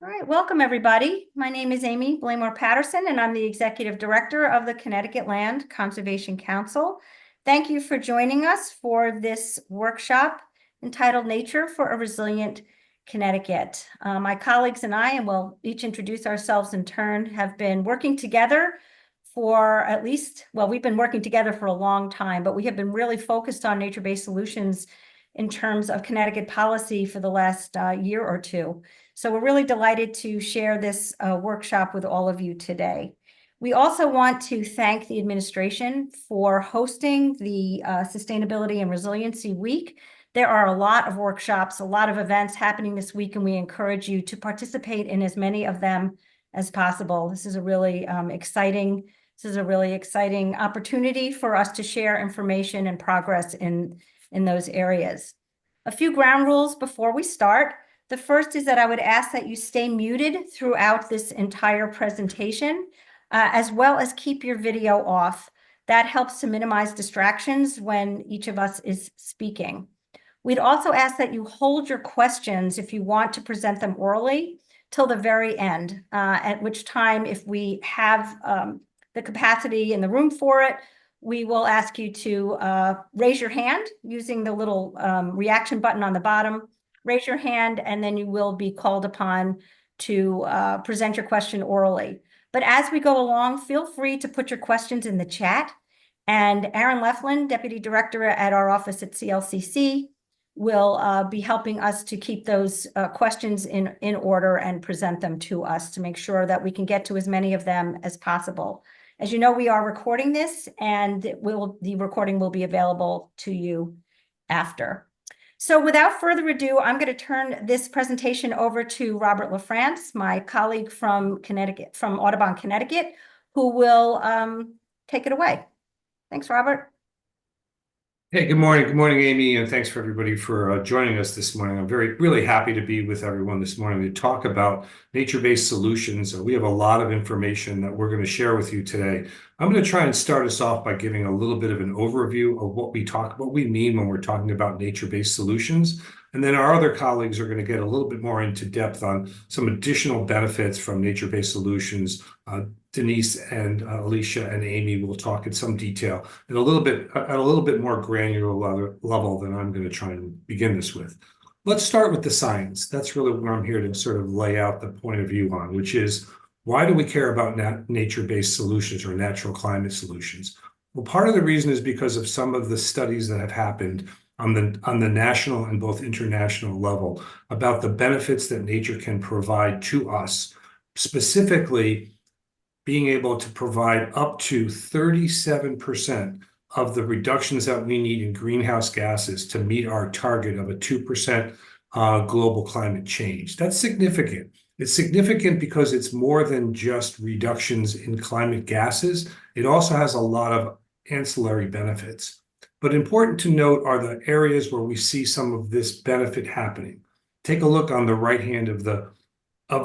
All right, welcome everybody. My name is Amy Blaymore Paterson, and I'm the Executive Director of the Connecticut Land Conservation Council. Thank you for joining us for this workshop entitled Nature for a Resilient Connecticut. My colleagues and I, and we'll each introduce ourselves in turn, have been working together for at least, well, we've been working together for a long time, but we have been really focused on nature-based solutions in terms of Connecticut policy for the last year or two. So we're really delighted to share this workshop with all of you today. We also want to thank the administration for hosting the Sustainability and Resiliency Week. There are a lot of workshops, a lot of events happening this week, and we encourage you to participate in as many of them as possible. This is a really exciting opportunity for us to share information and progress in those areas. A few ground rules before we start. The first is that I would ask that you stay muted throughout this entire presentation, as well as keep your video off. That helps to minimize distractions when each of us is speaking. We'd also ask that you hold your questions if you want to present them orally till the very end, at which time, if we have the capacity in the room for it, we will ask you to raise your hand using the little reaction button on the bottom. Raise your hand, and then you will be called upon to present your question orally. But as we go along, feel free to put your questions in the chat. And Aaron Leflin, Deputy Director at our office at CLCC, will be helping us to keep those questions in order and present them to us to make sure that we can get to as many of them as possible. As you know, we are recording this, and the recording will be available to you after. So without further ado, I'm going to turn this presentation over to Robert LaFrance, my colleague from Audubon, Connecticut, who will take it away. Thanks, Robert. Hey, good morning. Good morning, Amy, and thanks for everybody for joining us this morning. I'm really happy to be with everyone this morning to talk about nature-based solutions. We have a lot of information that we're going to share with you today. I'm going to try and start us off by giving a little bit of an overview of what we mean when we're talking about nature-based solutions. And then our other colleagues are going to get a little bit more into depth on some additional benefits from nature-based solutions. Denise and Alicea and Amy will talk in some detail and at a little bit more granular level than I'm going to try and begin this with. Let's start with the science. That's really where I'm here to sort of lay out the point of view on, which is, why do we care about nature-based solutions or natural climate solutions? Well, part of the reason is because of some of the studies that have happened on the national and both international level about the benefits that nature can provide to us, specifically being able to provide up to 37% of the reductions that we need in greenhouse gases to meet our target of a 2% global climate change. That's significant. It's significant because it's more than just reductions in climate gases. It also has a lot of ancillary benefits. But important to note are the areas where we see some of this benefit happening. Take a look on the right hand of the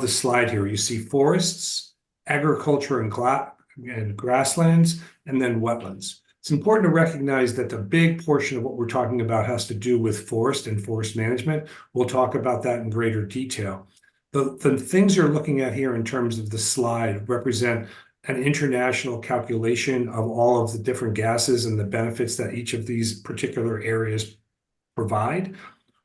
slide here. You see forests, agriculture and grasslands, and then wetlands. It's important to recognize that the big portion of what we're talking about has to do with forest and forest management. We'll talk about that in greater detail. The things you're looking at here in terms of the slide represent an international calculation of all of the different gases and the benefits that each of these particular areas provide.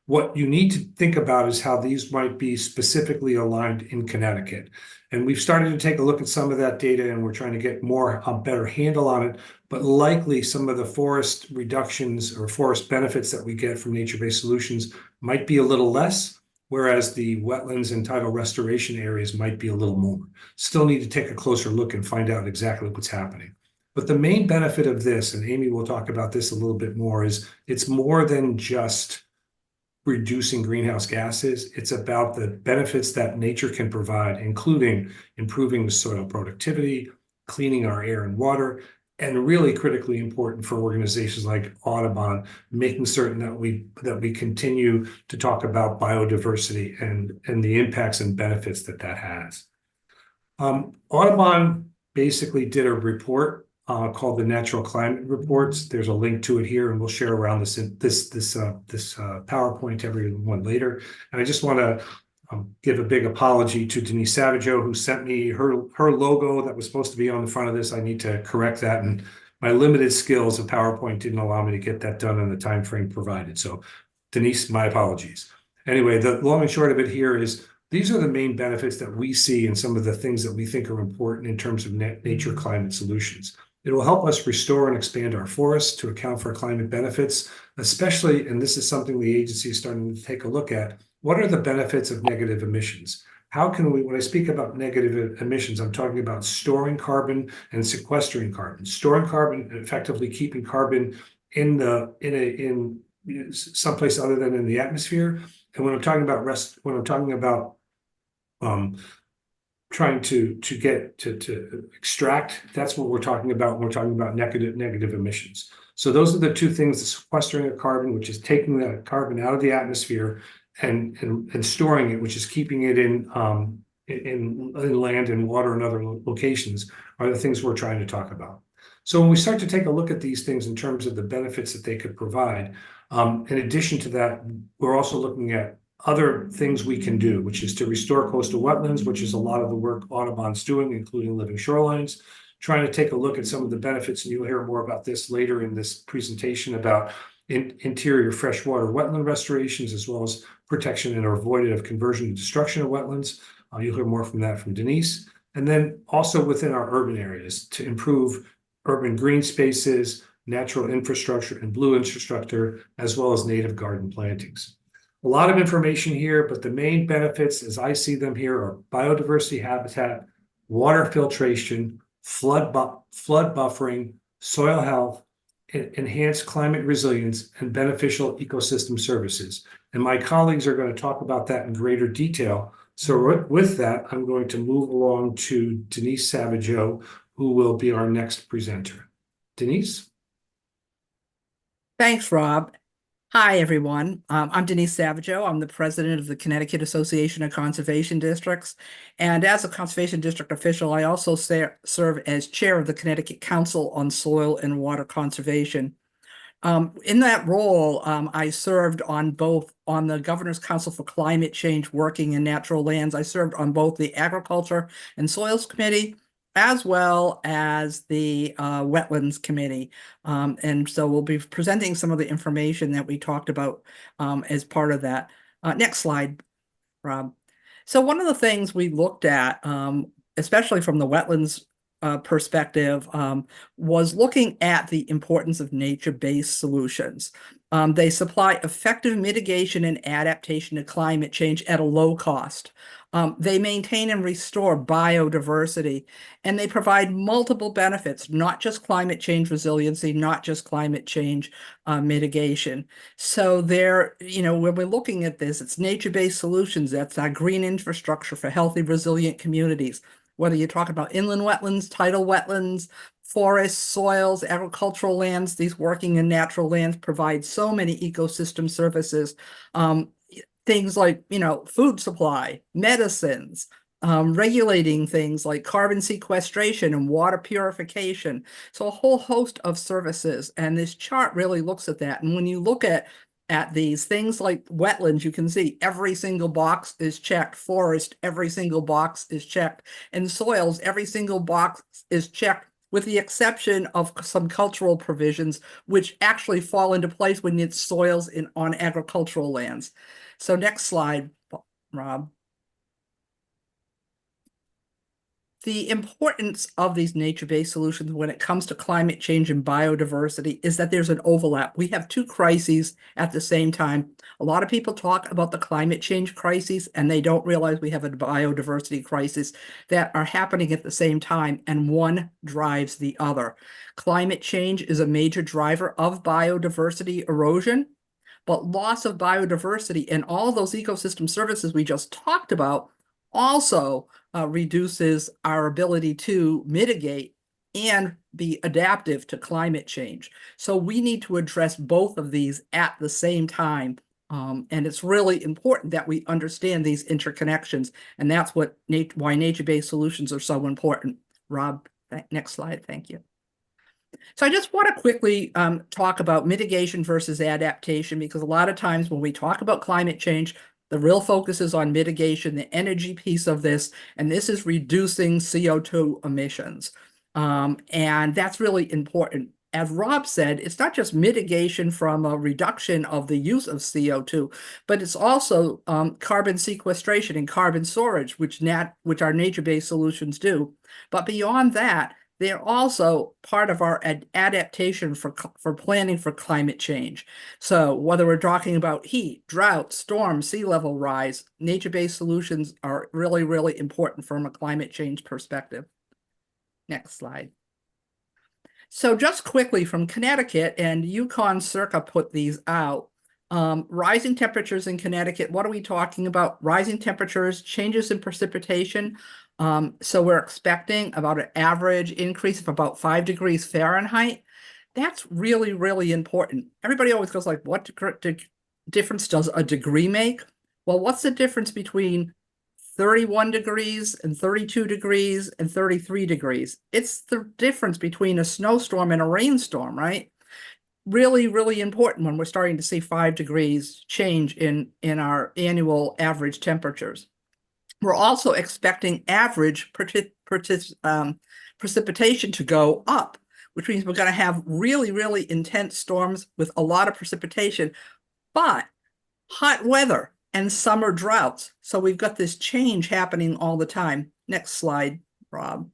What you need to think about is how these might be specifically aligned in Connecticut. And we've started to take a look at some of that data, and we're trying to get a better handle on it. But likely some of the forest reductions or forest benefits that we get from nature-based solutions might be a little less, whereas the wetlands and tidal restoration areas might be a little more. Still need to take a closer look and find out exactly what's happening. But the main benefit of this, and Amy will talk about this a little bit more, is it's more than just reducing greenhouse gases. It's about the benefits that nature can provide, including improving the soil productivity, cleaning our air and water, and really critically important for organizations like Audubon, making certain that we continue to talk about biodiversity and the impacts and benefits that has. Audubon basically did a report called the Natural Climate Reports. There's a link to it here, and we'll share around this PowerPoint to everyone later. And I just want to give a big apology to Denise Savageau, who sent me her logo that was supposed to be on the front of this. I need to correct that, and my limited skills of PowerPoint didn't allow me to get that done in the time frame provided. So, Denise, my apologies. Anyway, the long and short of it here is these are the main benefits that we see and some of the things that we think are important in terms of nature climate solutions. It will help us restore and expand our forests to account for climate benefits, especially, and this is something the agency is starting to take a look at, what are the benefits of negative emissions? How can we, when I speak about negative emissions, I'm talking about storing carbon and sequestering carbon. Storing carbon, effectively keeping carbon in someplace other than in the atmosphere. And when I'm talking about trying to extract, that's what we're talking about when we're talking about negative emissions. So those are the two things: the sequestering of carbon, which is taking the carbon out of the atmosphere, and storing it, which is keeping it in land and water and other locations, are the things we're trying to talk about. So when we start to take a look at these things in terms of the benefits that they could provide, in addition to that, we're also looking at other things we can do, which is to restore coastal wetlands, which is a lot of the work Audubon's doing, including living shorelines, trying to take a look at some of the benefits, and you'll hear more about this later in this presentation about interior freshwater wetland restorations, as well as protection and avoidance of conversion and destruction of wetlands. You'll hear more from that from Denise. And then also within our urban areas to improve urban green spaces, natural infrastructure, and blue infrastructure, as well as native garden plantings. A lot of information here, but the main benefits, as I see them here, are biodiversity habitat, water filtration, flood buffering, soil health, enhanced climate resilience, and beneficial ecosystem services. And my colleagues are going to talk about that in greater detail. So with that, I'm going to move along to Denise Savageau, who will be our next presenter. Denise? Thanks, Rob. Hi, everyone. I'm Denise Savageau. I'm the president of the Connecticut Association of Conservation Districts. And as a conservation district official, I also serve as chair of the Connecticut Council on Soil and Water Conservation. In that role, I served on the Governor's Council for Climate Change Working in Natural Lands. I served on both the Agriculture and Soils Committee, as well as the Wetlands Committee. And so we'll be presenting some of the information that we talked about as part of that. Next slide, Rob. So one of the things we looked at, especially from the wetlands perspective, was looking at the importance of nature-based solutions. They supply effective mitigation and adaptation to climate change at a low cost. They maintain and restore biodiversity, and they provide multiple benefits, not just climate change resiliency, not just climate change mitigation. So when we're looking at this, it's nature-based solutions. That's our green infrastructure for healthy, resilient communities. Whether you're talking about inland wetlands, tidal wetlands, forests, soils, agricultural lands, these working in natural lands provide so many ecosystem services. Things like, food supply, medicines, regulating things like carbon sequestration and water purification. So a whole host of services. And this chart really looks at that. And when you look at these things like wetlands, you can see every single box is checked. Forest, every single box is checked. And soils, every single box is checked, with the exception of some cultural provisions, which actually fall into place when it's soils on agricultural lands. So next slide, Rob. The importance of these nature-based solutions when it comes to climate change and biodiversity is that there's an overlap. We have two crises at the same time. A lot of people talk about the climate change crisis, and they don't realize we have a biodiversity crisis that are happening at the same time, and one drives the other. Climate change is a major driver of biodiversity erosion, but loss of biodiversity and all those ecosystem services we just talked about also reduces our ability to mitigate and be adaptive to climate change. So we need to address both of these at the same time. And it's really important that we understand these interconnections. And that's why nature-based solutions are so important. Rob, next slide. Thank you. So I just want to quickly talk about mitigation versus adaptation, because a lot of times when we talk about climate change, The real focus is on mitigation, the energy piece of this, and this is reducing CO2 emissions. And that's really important. As Rob said, it's not just mitigation from a reduction of the use of CO2, but it's also carbon sequestration and carbon storage, which our nature-based solutions do. But beyond that, they're also part of our adaptation for planning for climate change. So whether we're talking about heat, drought, storm, sea level rise, nature-based solutions are really, really important from a climate change perspective. Next slide. So just quickly from Connecticut, and Yukon Circa put these out. Rising temperatures in Connecticut, what are we talking about? Rising temperatures, changes in precipitation. So we're expecting about an average increase of about 5 degrees Fahrenheit. That's really, really important. Everybody always goes like, what difference does a degree make? Well, what's the difference between 31 degrees and 32 degrees and 33 degrees? It's the difference between a snowstorm and a rainstorm, right? Really, really important when we're starting to see 5 degrees change in our annual average temperatures. We're also expecting average precipitation to go up, which means we're going to have really, really intense storms with a lot of precipitation, but hot weather and summer droughts. So we've got this change happening all the time. Next slide, Rob.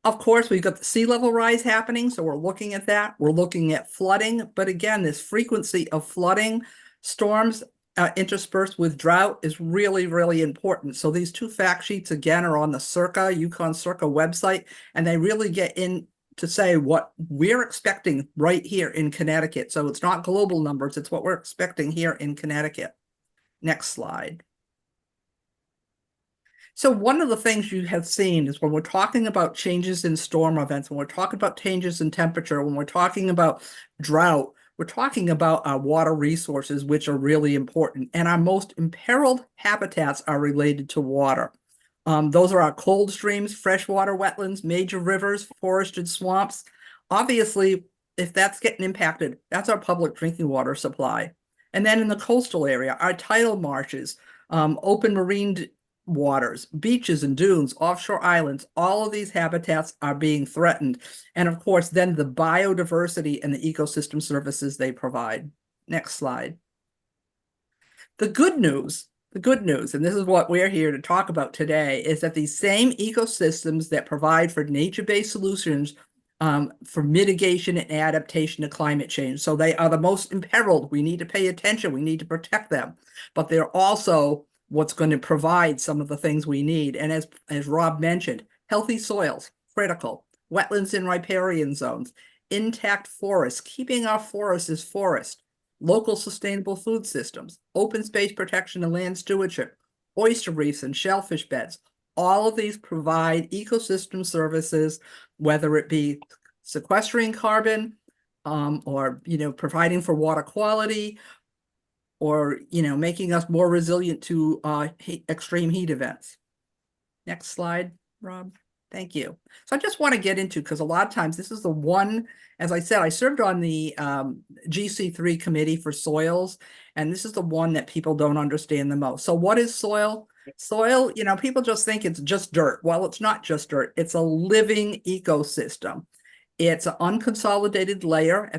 Of course, we've got the sea level rise happening, so we're looking at that. We're looking at flooding, but again, this frequency of flooding, storms interspersed with drought is really, really important. So these two fact sheets, again, are on the Yukon Circa website, and they really get in to say what we're expecting right here in Connecticut. So it's not global numbers, it's what we're expecting here in Connecticut. Next slide. So one of the things you have seen is when we're talking about changes in storm events, when we're talking about changes in temperature, when we're talking about drought, we're talking about our water resources, which are really important. And our most imperiled habitats are related to water. Those are our cold streams, freshwater wetlands, major rivers, forested swamps. Obviously, if that's getting impacted, that's our public drinking water supply. And then in the coastal area, our tidal marshes, open marine waters, beaches and dunes, offshore islands, all of these habitats are being threatened. And of course, then the biodiversity and the ecosystem services they provide. Next slide. The good news, and this is what we're here to talk about today, is that these same ecosystems that provide for nature-based solutions for mitigation and adaptation to climate change. So they are the most imperiled. We need to pay attention. We need to protect them. But they're also what's going to provide some of the things we need. And as Rob mentioned, healthy soils, critical, wetlands and riparian zones, intact forests, keeping our forests as forest, local sustainable food systems, open space protection and land stewardship, oyster reefs and shellfish beds. All of these provide ecosystem services, whether it be sequestering carbon or providing for water quality, or making us more resilient to extreme heat events. Next slide, Rob. Thank you. So I just want to get into, because a lot of times this is the one, as I said, I served on the GC3 committee for soils, and this is the one that people don't understand the most. So what is soil? Soil, people just think it's just dirt. Well, it's not just dirt. It's a living ecosystem. It's an unconsolidated layer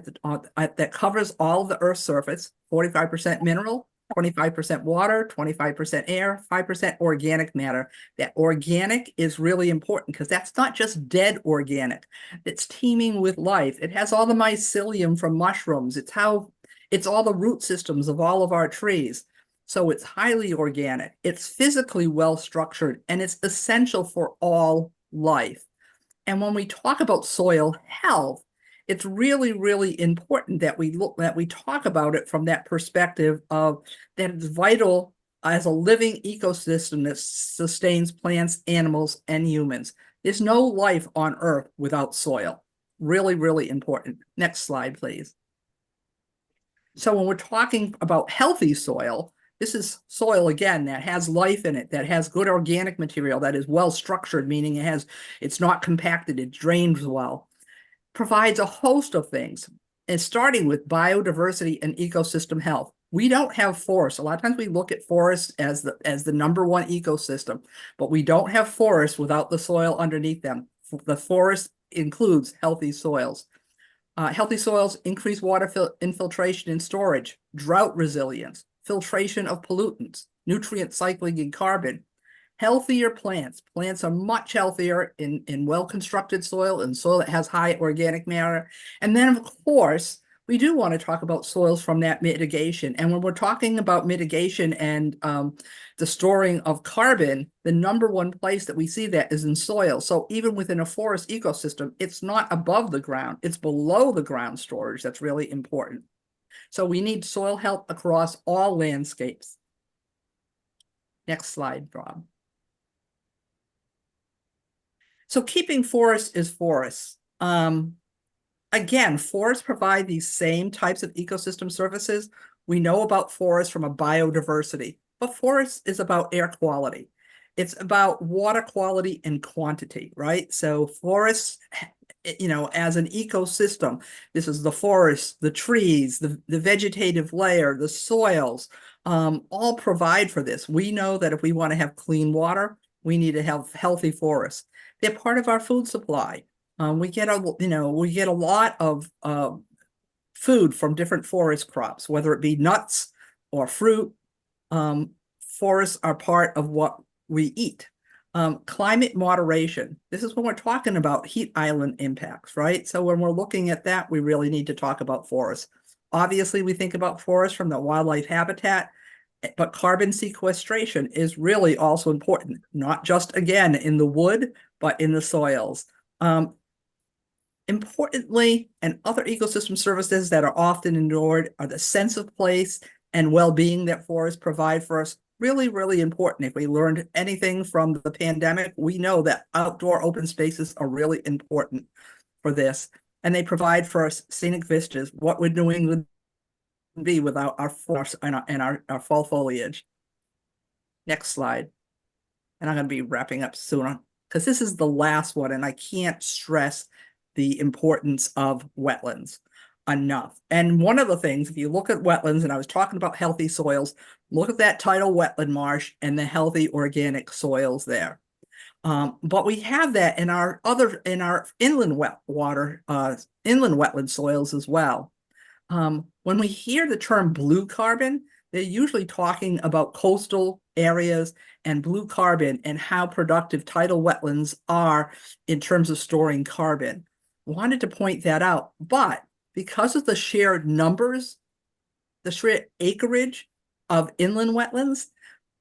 that covers all of the Earth's surface, 45% mineral, 25% water, 25% air, 5% organic matter. That organic is really important because that's not just dead organic. It's teeming with life. It has all the mycelium from mushrooms. It's all the root systems of all of our trees. So it's highly organic. It's physically well structured, and it's essential for all life. And when we talk about soil health, it's really, really important that we talk about it from that perspective of that it's vital as a living ecosystem that sustains plants, animals, and humans. There's no life on Earth without soil. Really, really important. Next slide, please. So when we're talking about healthy soil, this is soil, again, that has life in it, that has good organic material, that is well structured, meaning it's not compacted, it drains well, provides a host of things, and starting with biodiversity and ecosystem health. We don't have forests. A lot of times we look at forests as the number one ecosystem, but we don't have forests without the soil underneath them. The forest includes healthy soils. Healthy soils increase water infiltration and storage, drought resilience, filtration of pollutants, nutrient cycling and carbon. Healthier plants. Plants are much healthier in well-constructed soil and soil that has high organic matter. And then, of course, we do want to talk about soils from that mitigation. And when we're talking about mitigation and the storing of carbon, the number one place that we see that is in soil. So even within a forest ecosystem, it's not above the ground, it's below the ground storage. That's really important. So we need soil health across all landscapes. Next slide, Rob. So keeping forests is forests. Again, forests provide these same types of ecosystem services. We know about forests from a biodiversity, but forest is about air quality. It's about water quality and quantity, right? So forests, as an ecosystem, this is the forest, the trees, the vegetative layer, the soils, all provide for this. We know that if we want to have clean water, we need to have healthy forests. They're part of our food supply. We get a lot of food from different forest crops, whether it be nuts or fruit. Forests are part of what we eat. Climate moderation. This is when we're talking about heat island impacts, right? So when we're looking at that, we really need to talk about forests. Obviously, we think about forests from the wildlife habitat, but carbon sequestration is really also important, not just, again, in the wood, but in the soils. Importantly, and other ecosystem services that are often ignored are the sense of place and well-being that forests provide for us. Really, really important. If we learned anything from the pandemic, we know that outdoor open spaces are really important for this. And they provide for us scenic vistas, what would New England be without our forests and our fall foliage. Next slide. And I'm going to be wrapping up soon because this is the last one, and I can't stress the importance of wetlands enough. And one of the things, if you look at wetlands, and I was talking about healthy soils, look at that tidal wetland marsh and the healthy organic soils there. But we have that in our inland inland wetland soils as well. When we hear the term blue carbon, they're usually talking about coastal areas and blue carbon and how productive tidal wetlands are in terms of storing carbon. Wanted to point that out, but because of the shared numbers, the shared acreage of inland wetlands,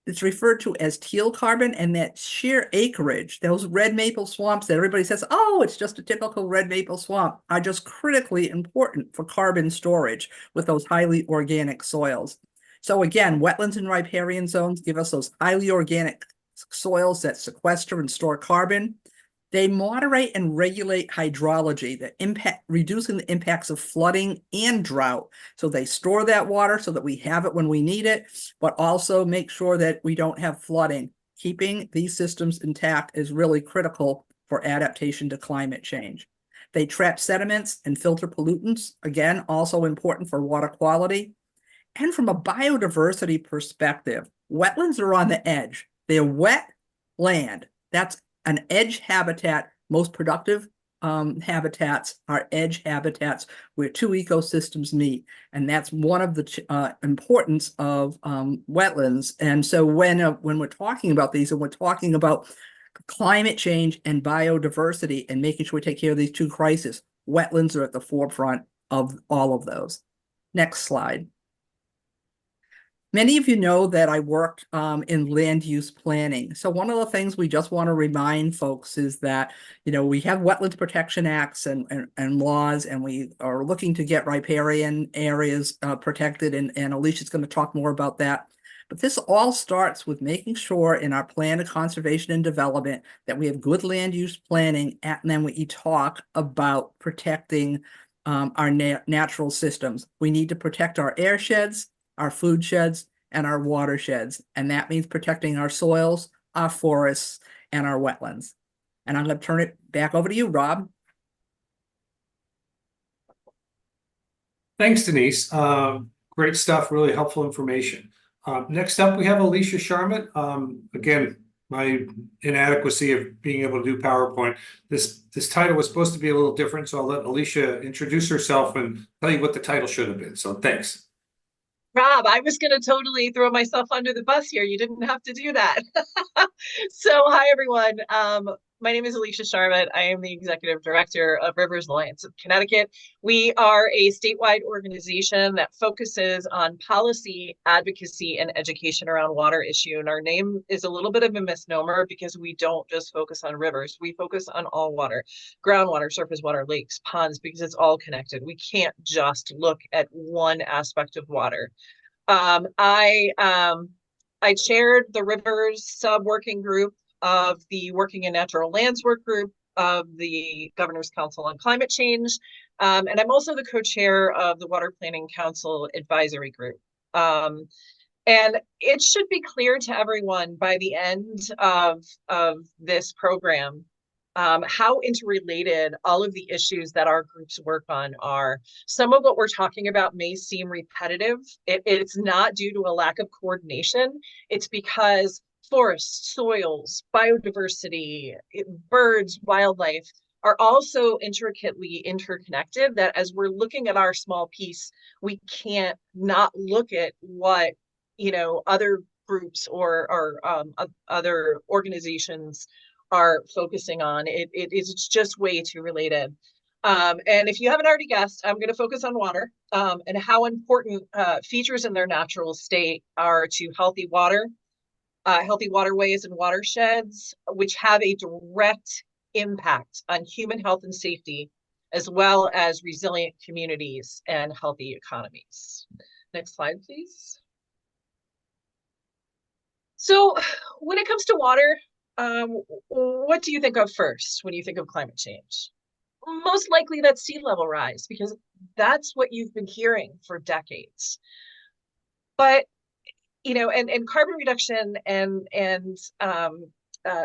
it's referred to as teal carbon, and that sheer acreage, those red maple swamps that everybody says, oh, it's just a typical red maple swamp, are just critically important for carbon storage with those highly organic soils. So again, wetlands and riparian zones give us those highly organic soils that sequester and store carbon. They moderate and regulate hydrology, reducing the impacts of flooding and drought. So they store that water so that we have it when we need it, but also make sure that we don't have flooding. Keeping these systems intact is really critical for adaptation to climate change. They trap sediments and filter pollutants, again, also important for water quality. And from a biodiversity perspective, wetlands are on the edge. They're wet land. That's an edge habitat. Most productive habitats are edge habitats where two ecosystems meet. And that's one of the importance of wetlands. And so when we're talking about these, and we're talking about climate change and biodiversity and making sure we take care of these two crises, wetlands are at the forefront of all of those. Next slide. Many of you know that I worked in land use planning. So one of the things we just want to remind folks is that, we have Wetlands Protection Acts and laws, and we are looking to get riparian areas protected, and Alicia's going to talk more about that. But this all starts with making sure in our plan of conservation and development that we have good land use planning, and then we talk about protecting our natural systems. We need to protect our air sheds, our food sheds, and our watersheds. And that means protecting our soils, our forests, and our wetlands. And I'm going to turn it back over to you, Rob. Thanks, Denise. Great stuff, really helpful information. Next up, we have Alicea Charamut. Again, my inadequacy of being able to do PowerPoint. This title was supposed to be a little different, so I'll let Alicea introduce herself and tell you what the title should have been. So thanks. Rob, I was going to totally throw myself under the bus here. You didn't have to do that. So, hi, everyone. My name is Alicea Charamut. I am the Executive Director of Rivers Alliance of Connecticut. We are a statewide organization that focuses on policy, advocacy, and education around water issue. And our name is a little bit of a misnomer because we don't just focus on rivers. We focus on all water, groundwater, surface water, lakes, ponds, because it's all connected. We can't just look at one aspect of water. I chaired the Rivers Sub-Working Group of the Working in Natural Lands Work Group of the Governor's Council on Climate Change. And I'm also the co-chair of the Water Planning Council Advisory Group. And it should be clear to everyone by the end of this program how interrelated all of the issues that our groups work on are. Some of what we're talking about may seem repetitive. It's not due to a lack of coordination. It's because forests, soils, biodiversity, birds, wildlife are also intricately interconnected, that as we're looking at our small piece, we can't not look at what, other groups or other organizations are focusing on. It's just way too related. And if you haven't already guessed, I'm going to focus on water and how important features in their natural state are to healthy waterways and watersheds, which have a direct impact on human health and safety, as well as resilient communities and healthy economies. Next slide, please. So when it comes to water, what do you think of first when you think of climate change? Most likely that's sea level rise, because that's what you've been hearing for decades. But and carbon reduction and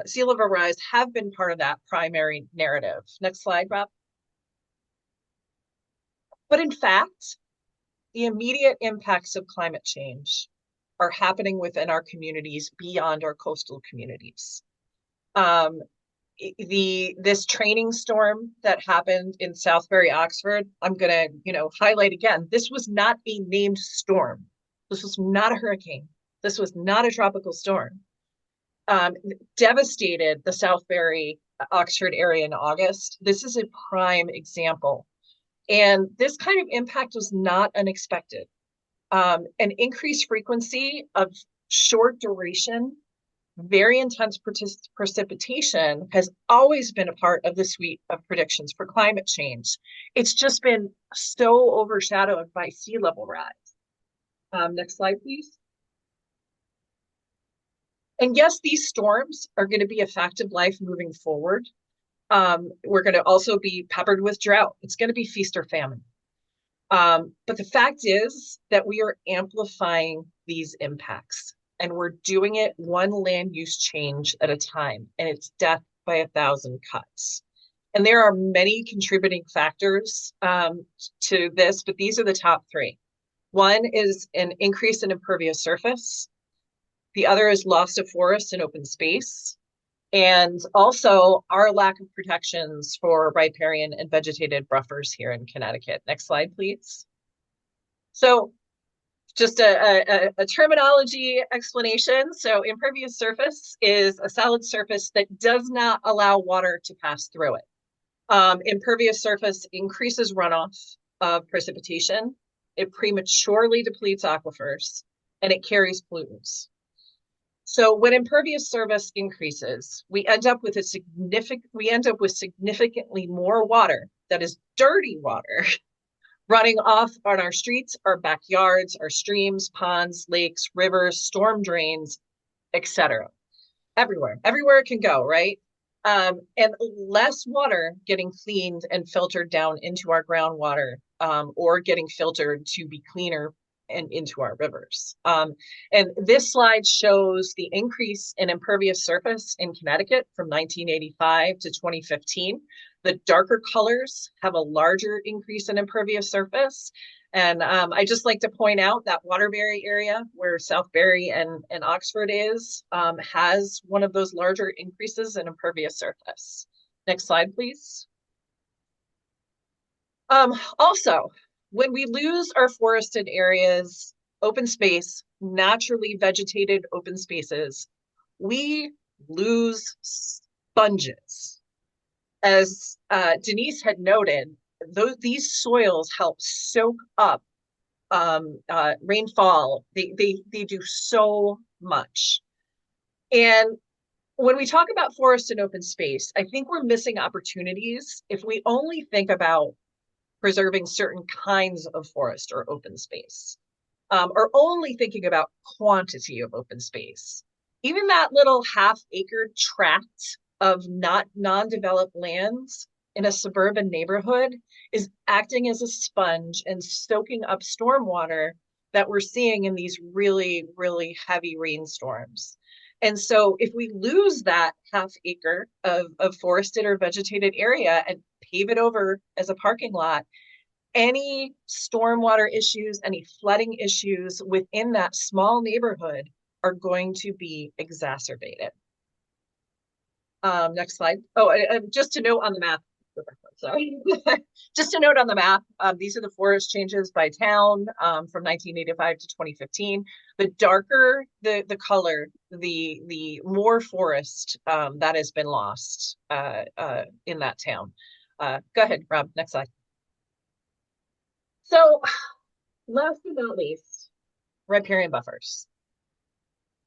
sea level rise have been part of that primary narrative. Next slide, Rob. But in fact, the immediate impacts of climate change are happening within our communities beyond our coastal communities. This training storm that happened in Southbury, Oxford, I'm gonna, highlight again, this was not a named storm. This was not a hurricane. This was not a tropical storm. Devastated the Southbury, Oxford area in August. This is a prime example. And this kind of impact was not unexpected. An increased frequency of short duration, very intense precipitation has always been a part of the suite of predictions for climate change. It's just been so overshadowed by sea level rise. Next slide, please. And yes, these storms are going to be a fact of life moving forward. We're going to also be peppered with drought. It's going to be feast or famine. But the fact is that we are amplifying these impacts, and we're doing it one land use change at a time, and it's death by 1,000 cuts. And there are many contributing factors to this, but these are the top three. One is an increase in impervious surface. The other is loss of forest and open space. And also our lack of protections for riparian and vegetated buffers here in Connecticut. Next slide, please. So just a terminology explanation. So impervious surface is a solid surface that does not allow water to pass through it. Impervious surface increases runoff of precipitation. It prematurely depletes aquifers, and it carries pollutants. So when impervious surface increases, we end up with significantly more water that is dirty water running off on our streets, our backyards, our streams, ponds, lakes, rivers, storm drains, etc. Everywhere it can go, right? And less water getting cleaned and filtered down into our groundwater, or getting filtered to be cleaner and into our rivers. And this slide shows the increase in impervious surface in Connecticut from 1985 to 2015. The darker colors have a larger increase in impervious surface, And I just like to point out that Waterbury area where Southbury and Oxford is has one of those larger increases in impervious surface. Next slide, please. Also, when we lose our forested areas, open space, naturally vegetated open spaces, we lose sponges. As Denise had noted, these soils help soak up rainfall. They do so much. And when we talk about forest and open space, I think we're missing opportunities if we only think about preserving certain kinds of forest or open space, or only thinking about quantity of open space. Even that little half-acre tract of non-developed lands in a suburban neighborhood is acting as a sponge and soaking up stormwater that we're seeing in these really, really heavy rainstorms. And so if we lose that half acre of forested or vegetated area and pave it over as a parking lot, any stormwater issues, any flooding issues within that small neighborhood are going to be exacerbated. Next slide. Oh, just to note on the map, sorry. Just to note on the map, these are the forest changes by town from 1985 to 2015. The darker the color, the more forest that has been lost in that town. Go ahead, Rob, next slide. So last but not least, riparian buffers.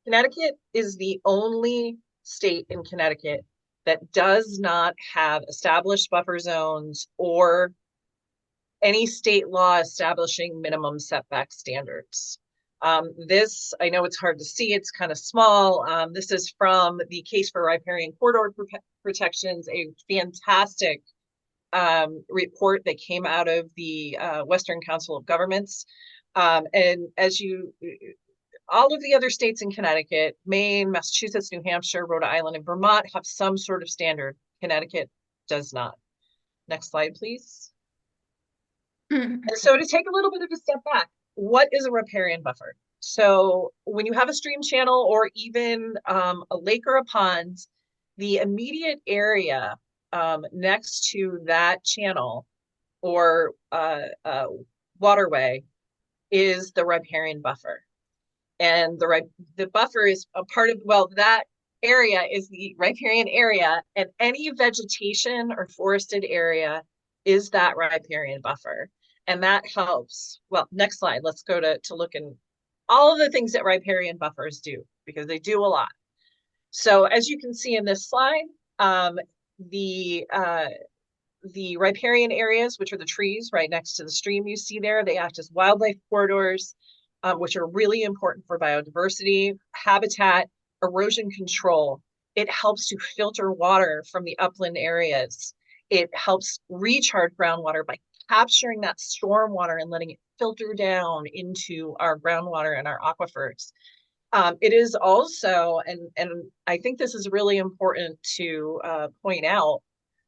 Connecticut is the only state in Connecticut that does not have established buffer zones or any state law establishing minimum setback standards. This, I know it's hard to see, it's kind of small. This is from the Case for Riparian Corridor Protections, a fantastic report that came out of the Western Council of Governments. And as all of the other states in Connecticut, Maine, Massachusetts, New Hampshire, Rhode Island, and Vermont have some sort of standard. Connecticut does not. Next slide, please. And so to take a little bit of a step back, what is a riparian buffer? So when you have a stream channel or even a lake or a pond, the immediate area next to that channel or waterway is the riparian buffer. And the buffer is a part of, well, that area is the riparian area, and any vegetation or forested area is that riparian buffer. And that helps. Well, next slide, let's go to look in all of the things that riparian buffers do, because they do a lot. So as you can see in this slide, the riparian areas, which are the trees right next to the stream you see there, they act as wildlife corridors, which are really important for biodiversity, habitat, erosion control. It helps to filter water from the upland areas. It helps recharge groundwater by capturing that storm water and letting it filter down into our groundwater and our aquifers. It is also, and I think this is really important to point out,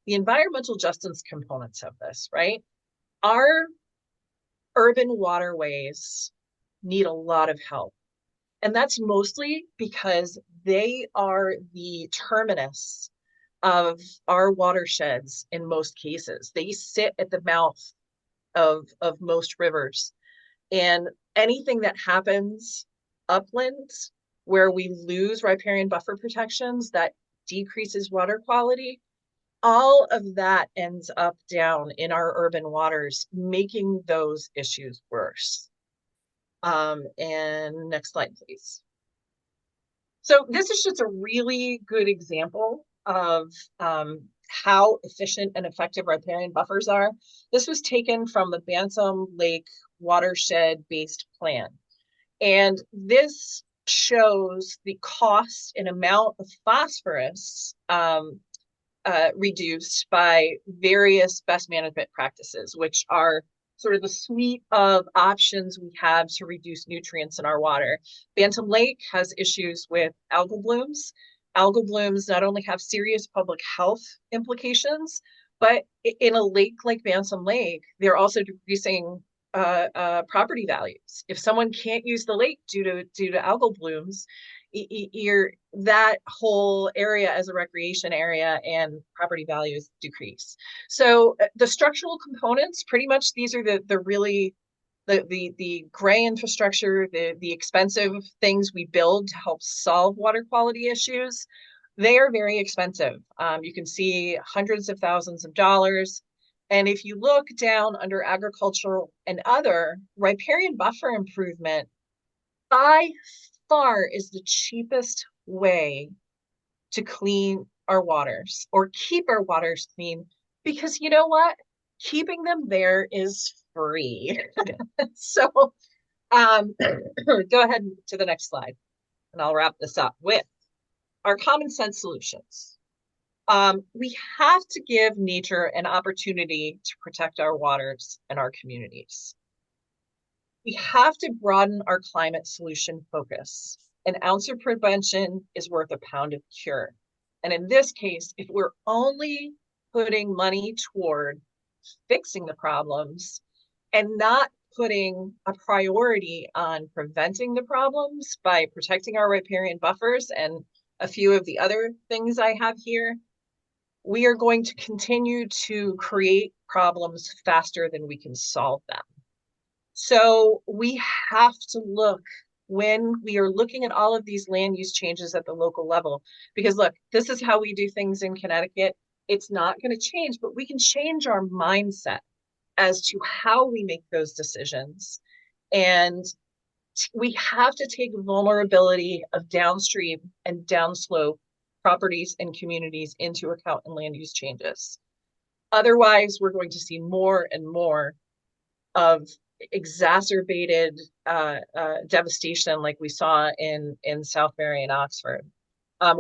the environmental justice components of this, right? Our urban waterways need a lot of help. And that's mostly because they are the terminus of our watersheds in most cases. They sit at the mouth of most rivers. And anything that happens upland where we lose riparian buffer protections that decreases water quality, all of that ends up down in our urban waters, making those issues worse. And next slide, please. So this is just a really good example of how efficient and effective riparian buffers are. This was taken from the Bantam Lake watershed-based plan. And this shows the cost and amount of phosphorus reduced by various best management practices, which are sort of the suite of options we have to reduce nutrients in our water. Bantam Lake has issues with algal blooms. Algal blooms not only have serious public health implications, but in a lake like Bantam Lake, they're also decreasing property values. If someone can't use the lake due to algal blooms, that whole area as a recreation area and property values decrease. So the structural components, pretty much these are the really the gray infrastructure, the expensive things we build to help solve water quality issues. They are very expensive. You can see hundreds of thousands of dollars. And if you look down under agricultural and other, riparian buffer improvement by far is the cheapest way to clean our waters or keep our waters clean, because you know what? Keeping them there is free. So go ahead to the next slide, and I'll wrap this up with our common sense solutions. We have to give nature an opportunity to protect our waters and our communities. We have to broaden our climate solution focus. An ounce of prevention is worth a pound of cure. And in this case, if we're only putting money toward fixing the problems and not putting a priority on preventing the problems by protecting our riparian buffers and a few of the other things I have here, we are going to continue to create problems faster than we can solve them. So we have to look when we are looking at all of these land use changes at the local level, because look, this is how we do things in Connecticut. It's not going to change, but we can change our mindset as to how we make those decisions. And we have to take vulnerability of downstream and downslope properties and communities into account in land use changes. Otherwise, we're going to see more and more of exacerbated devastation like we saw in Southbury and Oxford.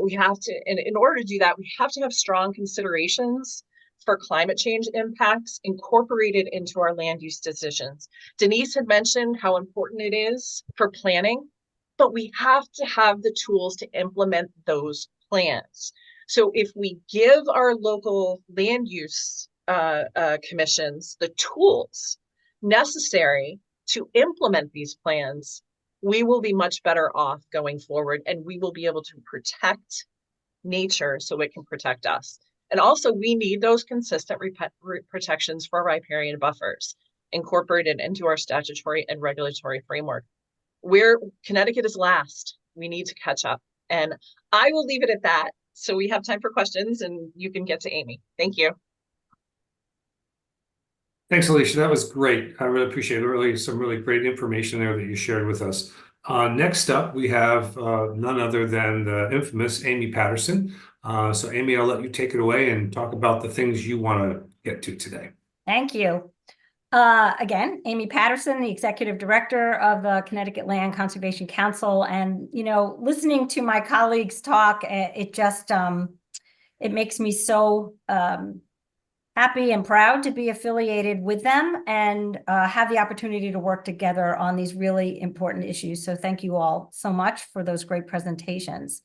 We have to, in order to do that, we have to have strong considerations for climate change impacts incorporated into our land use decisions. Denise had mentioned how important it is for planning, but we have to have the tools to implement those plans. So if we give our local land use commissions the tools necessary to implement these plans, we will be much better off going forward, and we will be able to protect nature so it can protect us. And also, we need those consistent protections for riparian buffers incorporated into our statutory and regulatory framework. Connecticut is last. We need to catch up. And I will leave it at that, so we have time for questions and you can get to Amy. Thank you. Thanks, Alicia. That was great. I really appreciate it. Some really great information there that you shared with us. Next up, we have none other than the infamous Amy Paterson. So Amy, I'll let you take it away and talk about the things you want to get to today. Thank you. Again, Amy Paterson, the Executive Director of the Connecticut Land Conservation Council. And, you know, listening to my colleagues talk, it just, it makes me so happy and proud to be affiliated with them and have the opportunity to work together on these really important issues. So thank you all so much for those great presentations.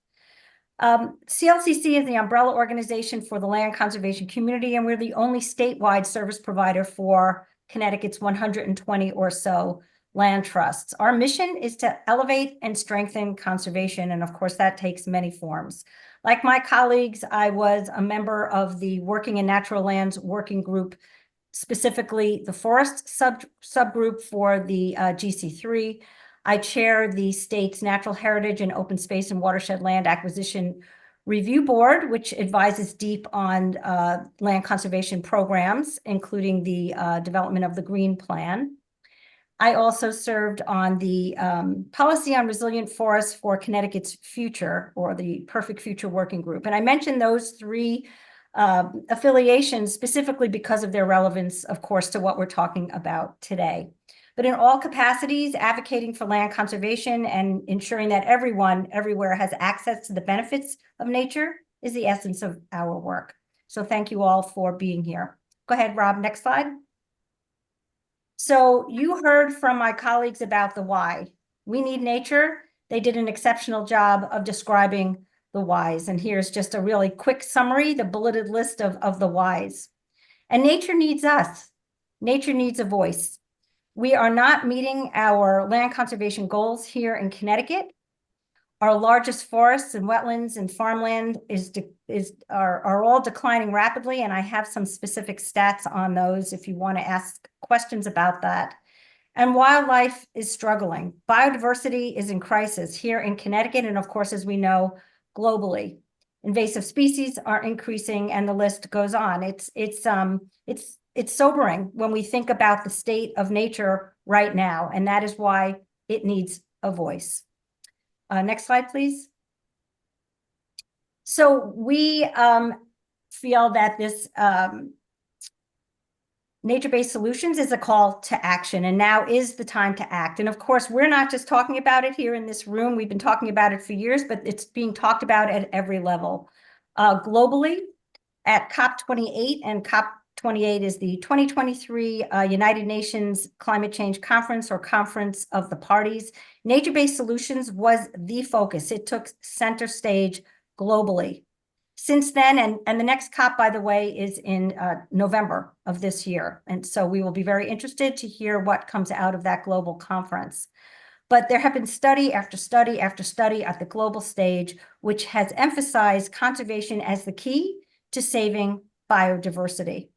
CLCC is the umbrella organization for the land conservation community, and we're the only statewide service provider for Connecticut's 120 or so land trusts. Our mission is to elevate and strengthen conservation, and of course that takes many forms. Like my colleagues, I was a member of the Working in Natural Lands Working Group, specifically the forest subgroup for the GC3. I chair the state's Natural Heritage and Open Space and Watershed Land Acquisition Review Board, which advises deep on land conservation programs, including the development of the Green Plan. I also served on the Policy on Resilient Forests for Connecticut's Future, or the Perfect Future Working Group. And I mentioned those three affiliations specifically because of their relevance, of course, to what we're talking about today. But in all capacities, advocating for land conservation and ensuring that everyone everywhere has access to the benefits of nature is the essence of our work. So thank you all for being here. Go ahead, Rob, next slide. So you heard from my colleagues about the why. We need nature. They did an exceptional job of describing the whys. And here's just a really quick summary, the bulleted list of the whys. And nature needs us. Nature needs a voice. We are not meeting our land conservation goals here in Connecticut. Our largest forests and wetlands and farmland are all declining rapidly, and I have some specific stats on those if you want to ask questions about that. And wildlife is struggling. Biodiversity is in crisis here in Connecticut, and of course, as we know, globally. Invasive species are increasing, and the list goes on. It's sobering when we think about the state of nature right now, and that is why it needs a voice. Next slide, please. So we feel that this nature-based solutions is a call to action, and now is the time to act. And of course, we're not just talking about it here in this room. We've been talking about it for years, but it's being talked about at every level. Globally, at COP28, and COP28 is the 2023 United Nations Climate Change Conference, or Conference of the Parties. Nature-based solutions was the focus. It took center stage globally. Since then, and the next COP, by the way, is in November of this year. And so we will be very interested to hear what comes out of that global conference. But there have been study after study after study at the global stage, which has emphasized conservation as the key to saving biodiversity.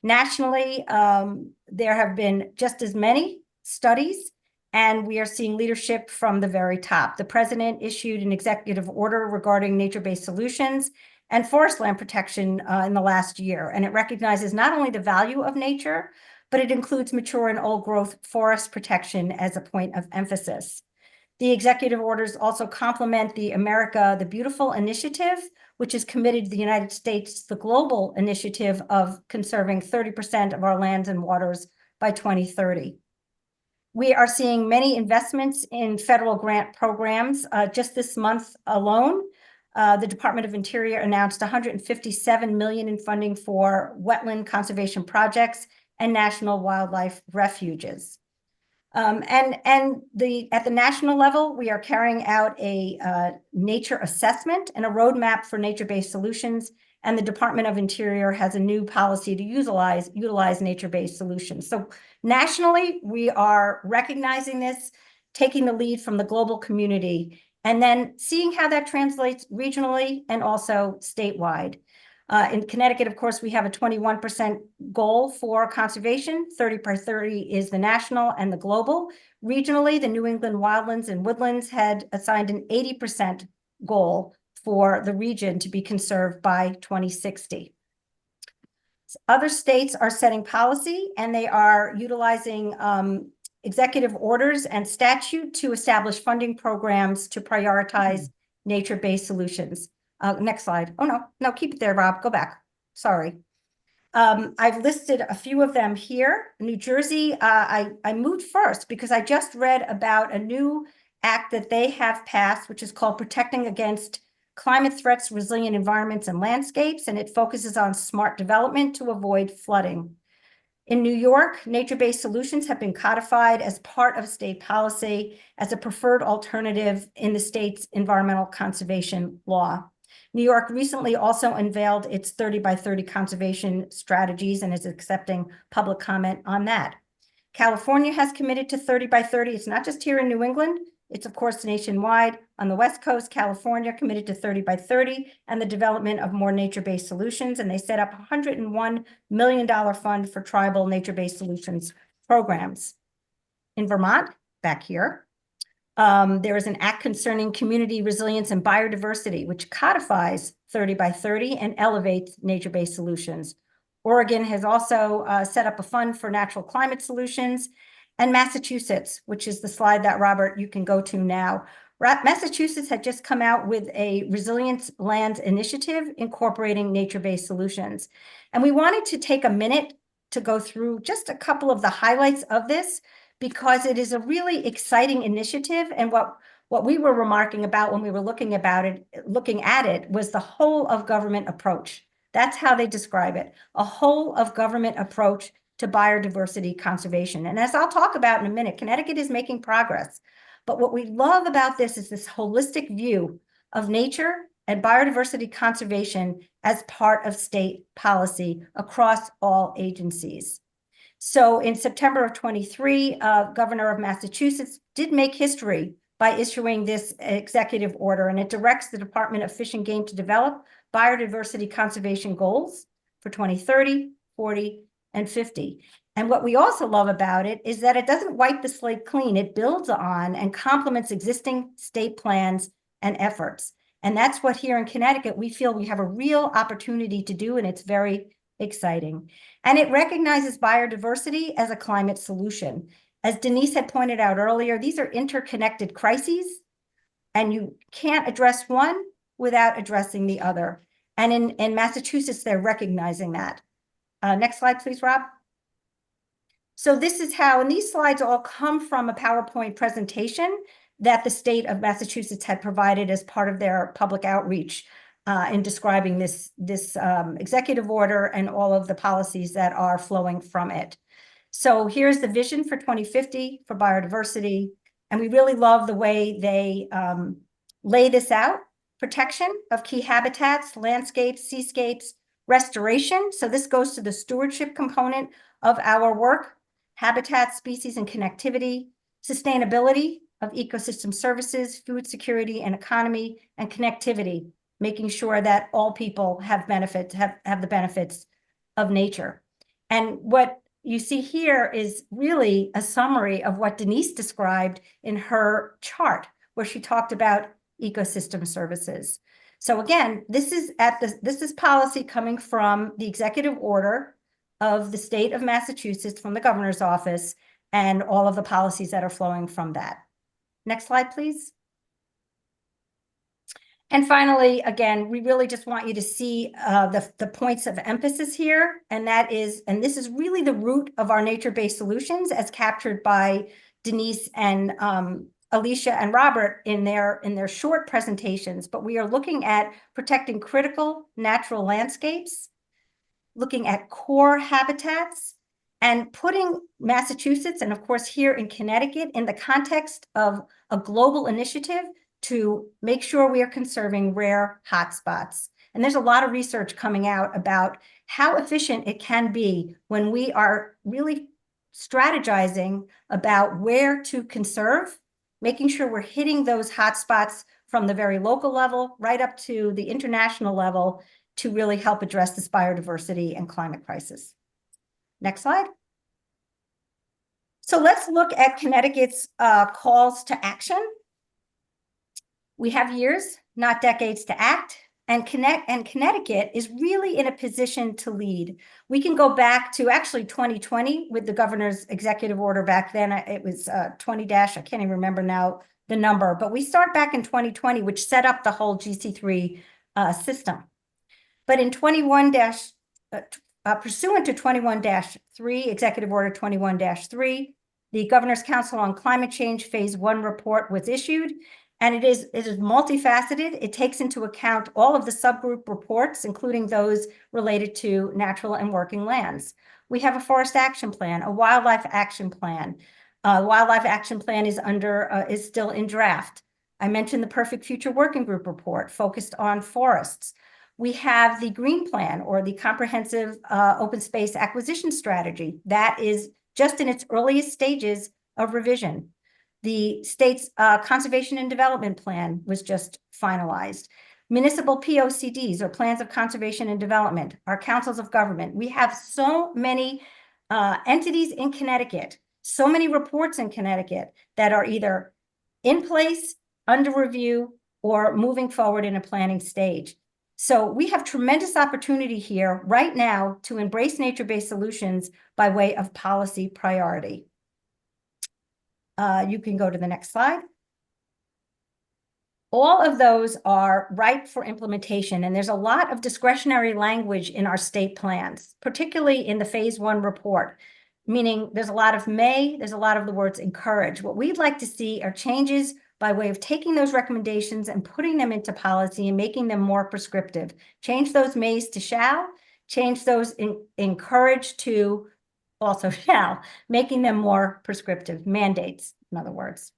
Nationally, there have been just as many studies, and we are seeing leadership from the very top. The president issued an executive order regarding nature-based solutions and forest land protection in the last year. And it recognizes not only the value of nature, but it includes mature and old growth forest protection as a point of emphasis. The executive orders also complement the America the Beautiful initiative, which is committed to the United States, the global initiative of conserving 30% of our lands and waters by 2030. We are seeing many investments in federal grant programs. Just this month alone, the Department of Interior announced $157 million in funding for wetland conservation projects and national wildlife refuges. At the national level, we are carrying out a nature assessment and a roadmap for nature-based solutions, and the Department of Interior has a new policy to utilize nature-based solutions. So nationally, we are recognizing this, taking the lead from the global community, and then seeing how that translates regionally and also statewide. In Connecticut, of course, we have a 21% goal for conservation. 30 by 30 is the national and the global. Regionally, the New England Wildlands and Woodlands had assigned an 80% goal for the region to be conserved by 2060. Other states are setting policy, and they are utilizing executive orders and statute to establish funding programs to prioritize nature-based solutions. Next slide. Oh, no, keep it there, Rob. Go back. Sorry. I've listed a few of them here. New Jersey, I moved first because I just read about a new act that they have passed, which is called Protecting Against Climate Threats, Resilient Environments and Landscapes, and it focuses on smart development to avoid flooding. In New York, nature-based solutions have been codified as part of state policy as a preferred alternative in the state's environmental conservation law. New York recently also unveiled its 30 by 30 conservation strategies and is accepting public comment on that. California has committed to 30 by 30. It's not just here in New England. It's, of course, nationwide. On the West Coast, California committed to 30 by 30 and the development of more nature-based solutions. And they set up a $101 million fund for tribal nature-based solutions programs. In Vermont, back here, there is an act concerning community resilience and biodiversity, which codifies 30 by 30 and elevates nature-based solutions. Oregon has also set up a fund for natural climate solutions. And Massachusetts, which is the slide that, Robert, you can go to now. Massachusetts had just come out with a resilience lands initiative incorporating nature-based solutions. And we wanted to take a minute to go through just a couple of the highlights of this, because it is a really exciting initiative. And what we were remarking about when we were looking at it was the whole of government approach. That's how they describe it, a whole of government approach to biodiversity conservation. And as I'll talk about in a minute, Connecticut is making progress. But what we love about this is this holistic view of nature and biodiversity conservation as part of state policy across all agencies. So in September of 23, Governor of Massachusetts did make history by issuing this executive order, and it directs the Department of Fish and Game to develop biodiversity conservation goals for 2030, 40, and 50. And what we also love about it is that it doesn't wipe the slate clean. It builds on and complements existing state plans and efforts. And that's what here in Connecticut, we feel we have a real opportunity to do, and it's very exciting. And it recognizes biodiversity as a climate solution. As Denise had pointed out earlier, these are interconnected crises, and you can't address one without addressing the other. And in Massachusetts, they're recognizing that. Next slide, please, Rob. So this is how, and these slides all come from a PowerPoint presentation that the state of Massachusetts had provided as part of their public outreach in describing this executive order and all of the policies that are flowing from it. So here's the vision for 2050 for biodiversity. And we really love the way they lay this out. Protection of key habitats, landscapes, seascapes, restoration. So this goes to the stewardship component of our work. Habitat, species, and connectivity. Sustainability of ecosystem services, food security and economy, and connectivity, making sure that all people have benefits, have the benefits of nature. And what you see here is really a summary of what Denise described in her chart, where she talked about ecosystem services. So again, this is policy coming from the executive order of the state of Massachusetts, from the governor's office, and all of the policies that are flowing from that. Next slide, please. And finally, again, we really just want you to see the points of emphasis here, and this is really the root of our nature-based solutions as captured by Denise and Alicea and Robert in their short presentations. But we are looking at protecting critical natural landscapes, looking at core habitats, and putting Massachusetts, and of course here in Connecticut, in the context of a global initiative to make sure we are conserving rare hotspots. And there's a lot of research coming out about how efficient it can be when we are really strategizing about where to conserve, making sure we're hitting those hotspots from the very local level right up to the international level to really help address this biodiversity and climate crisis. Next slide. So let's look at Connecticut's calls to action. We have years, not decades, to act, and Connecticut is really in a position to lead. We can go back to actually 2020 with the governor's executive order back then. It was 20 I can't even remember now the number, but we start back in 2020, which set up the whole GC3 system. But in pursuant to 21-3, Executive Order 21-3, the Governor's Council on Climate Change Phase 1 report was issued, and it is multifaceted. It takes into account all of the subgroup reports, including those related to natural and working lands. We have a forest action plan, a wildlife action plan. Wildlife action plan is still in draft. I mentioned the Perfect Future Working Group report focused on forests. We have the Green Plan, or the Comprehensive Open Space Acquisition Strategy, that is just in its earliest stages of revision. The state's Conservation and Development Plan was just finalized. Municipal POCDs, or Plans of Conservation and Development, our councils of government. We have so many entities in Connecticut, so many reports in Connecticut that are either in place, under review, or moving forward in a planning stage. So we have tremendous opportunity here right now to embrace nature-based solutions by way of policy priority. You can go to the next slide. All of those are ripe for implementation, and there's a lot of discretionary language in our state plans, particularly in the Phase 1 report, meaning there's a lot of may, there's a lot of the words encourage. What we'd like to see are changes by way of taking those recommendations and putting them into policy and making them more prescriptive. Change those mays to shall, change those encourage to also shall, making them more prescriptive, mandates, in other words.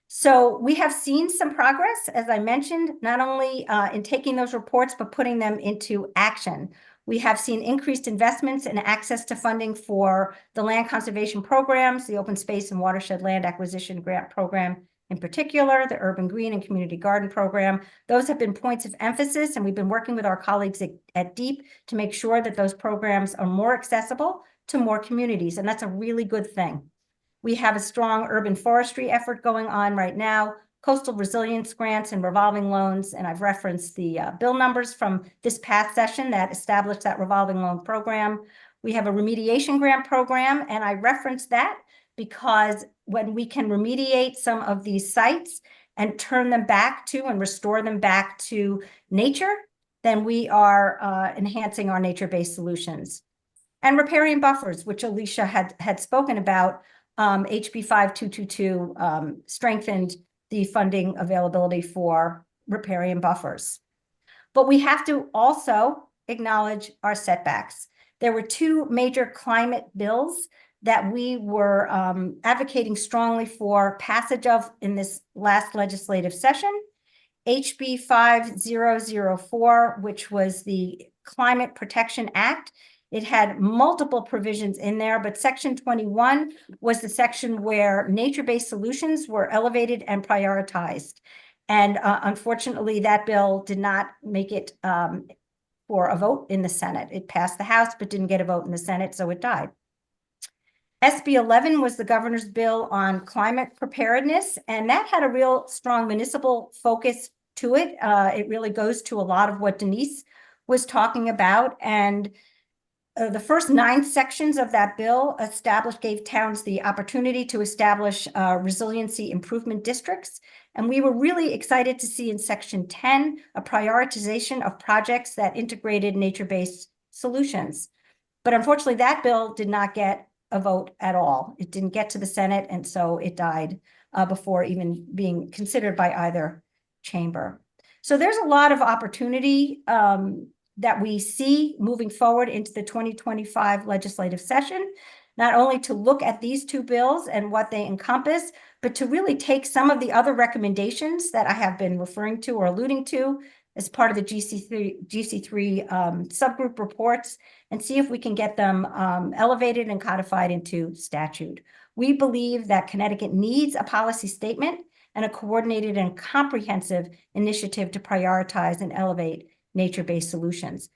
So we have seen some progress, as I mentioned, not only in taking those reports, but putting them into action. We have seen increased investments and access to funding for the land conservation programs, the Open Space and Watershed Land Acquisition Grant Program in particular, the Urban Green and Community Garden Program. Those have been points of emphasis, and we've been working with our colleagues at DEEP to make sure that those programs are more accessible to more communities, and that's a really good thing. We have a strong urban forestry effort going on right now, coastal resilience grants and revolving loans, and I've referenced the bill numbers from this past session that established that revolving loan program. We have a remediation grant program, and I referenced that because when we can remediate some of these sites and turn them back to and restore them back to nature, then we are enhancing our nature-based solutions. And riparian buffers, which Alicea had spoken about, HB 5222 strengthened the funding availability for riparian buffers. But we have to also acknowledge our setbacks. There were two major climate bills that we were advocating strongly for passage of in this last legislative session. HB 5004, which was the Climate Protection Act. It had multiple provisions in there, but Section 21 was the section where nature-based solutions were elevated and prioritized. And unfortunately, that bill did not make it for a vote in the Senate. It passed the House, but didn't get a vote in the Senate, so it died. SB 11 was the governor's bill on climate preparedness, and that had a real strong municipal focus to it. It really goes to a lot of what Denise was talking about, and the first 9 sections of that bill gave towns the opportunity to establish resiliency improvement districts. And we were really excited to see in Section 10 a prioritization of projects that integrated nature-based solutions. But unfortunately, that bill did not get a vote at all. It didn't get to the Senate, and so it died before even being considered by either chamber. So there's a lot of opportunity that we see moving forward into the 2025 legislative session, not only to look at these 2 bills and what they encompass, but to really take some of the other recommendations that I have been referring to or alluding to as part of the GC3 subgroup reports and see if we can get them elevated and codified into statute. We believe that Connecticut needs a policy statement and a coordinated and comprehensive initiative to prioritize and elevate nature-based solutions.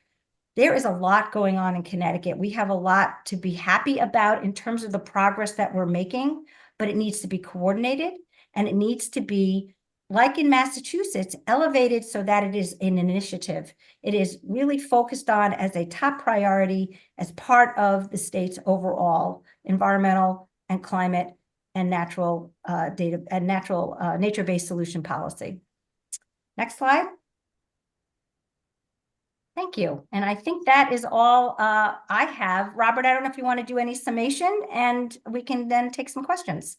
There is a lot going on in Connecticut. We have a lot to be happy about in terms of the progress that we're making, but it needs to be coordinated and it needs to be, like in Massachusetts, elevated so that it is an initiative. It is really focused on as a top priority as part of the state's overall environmental and climate and natural nature-based solution policy. Next slide. Thank you. And I think that is all I have. Robert, I don't know if you want to do any summation and we can then take some questions.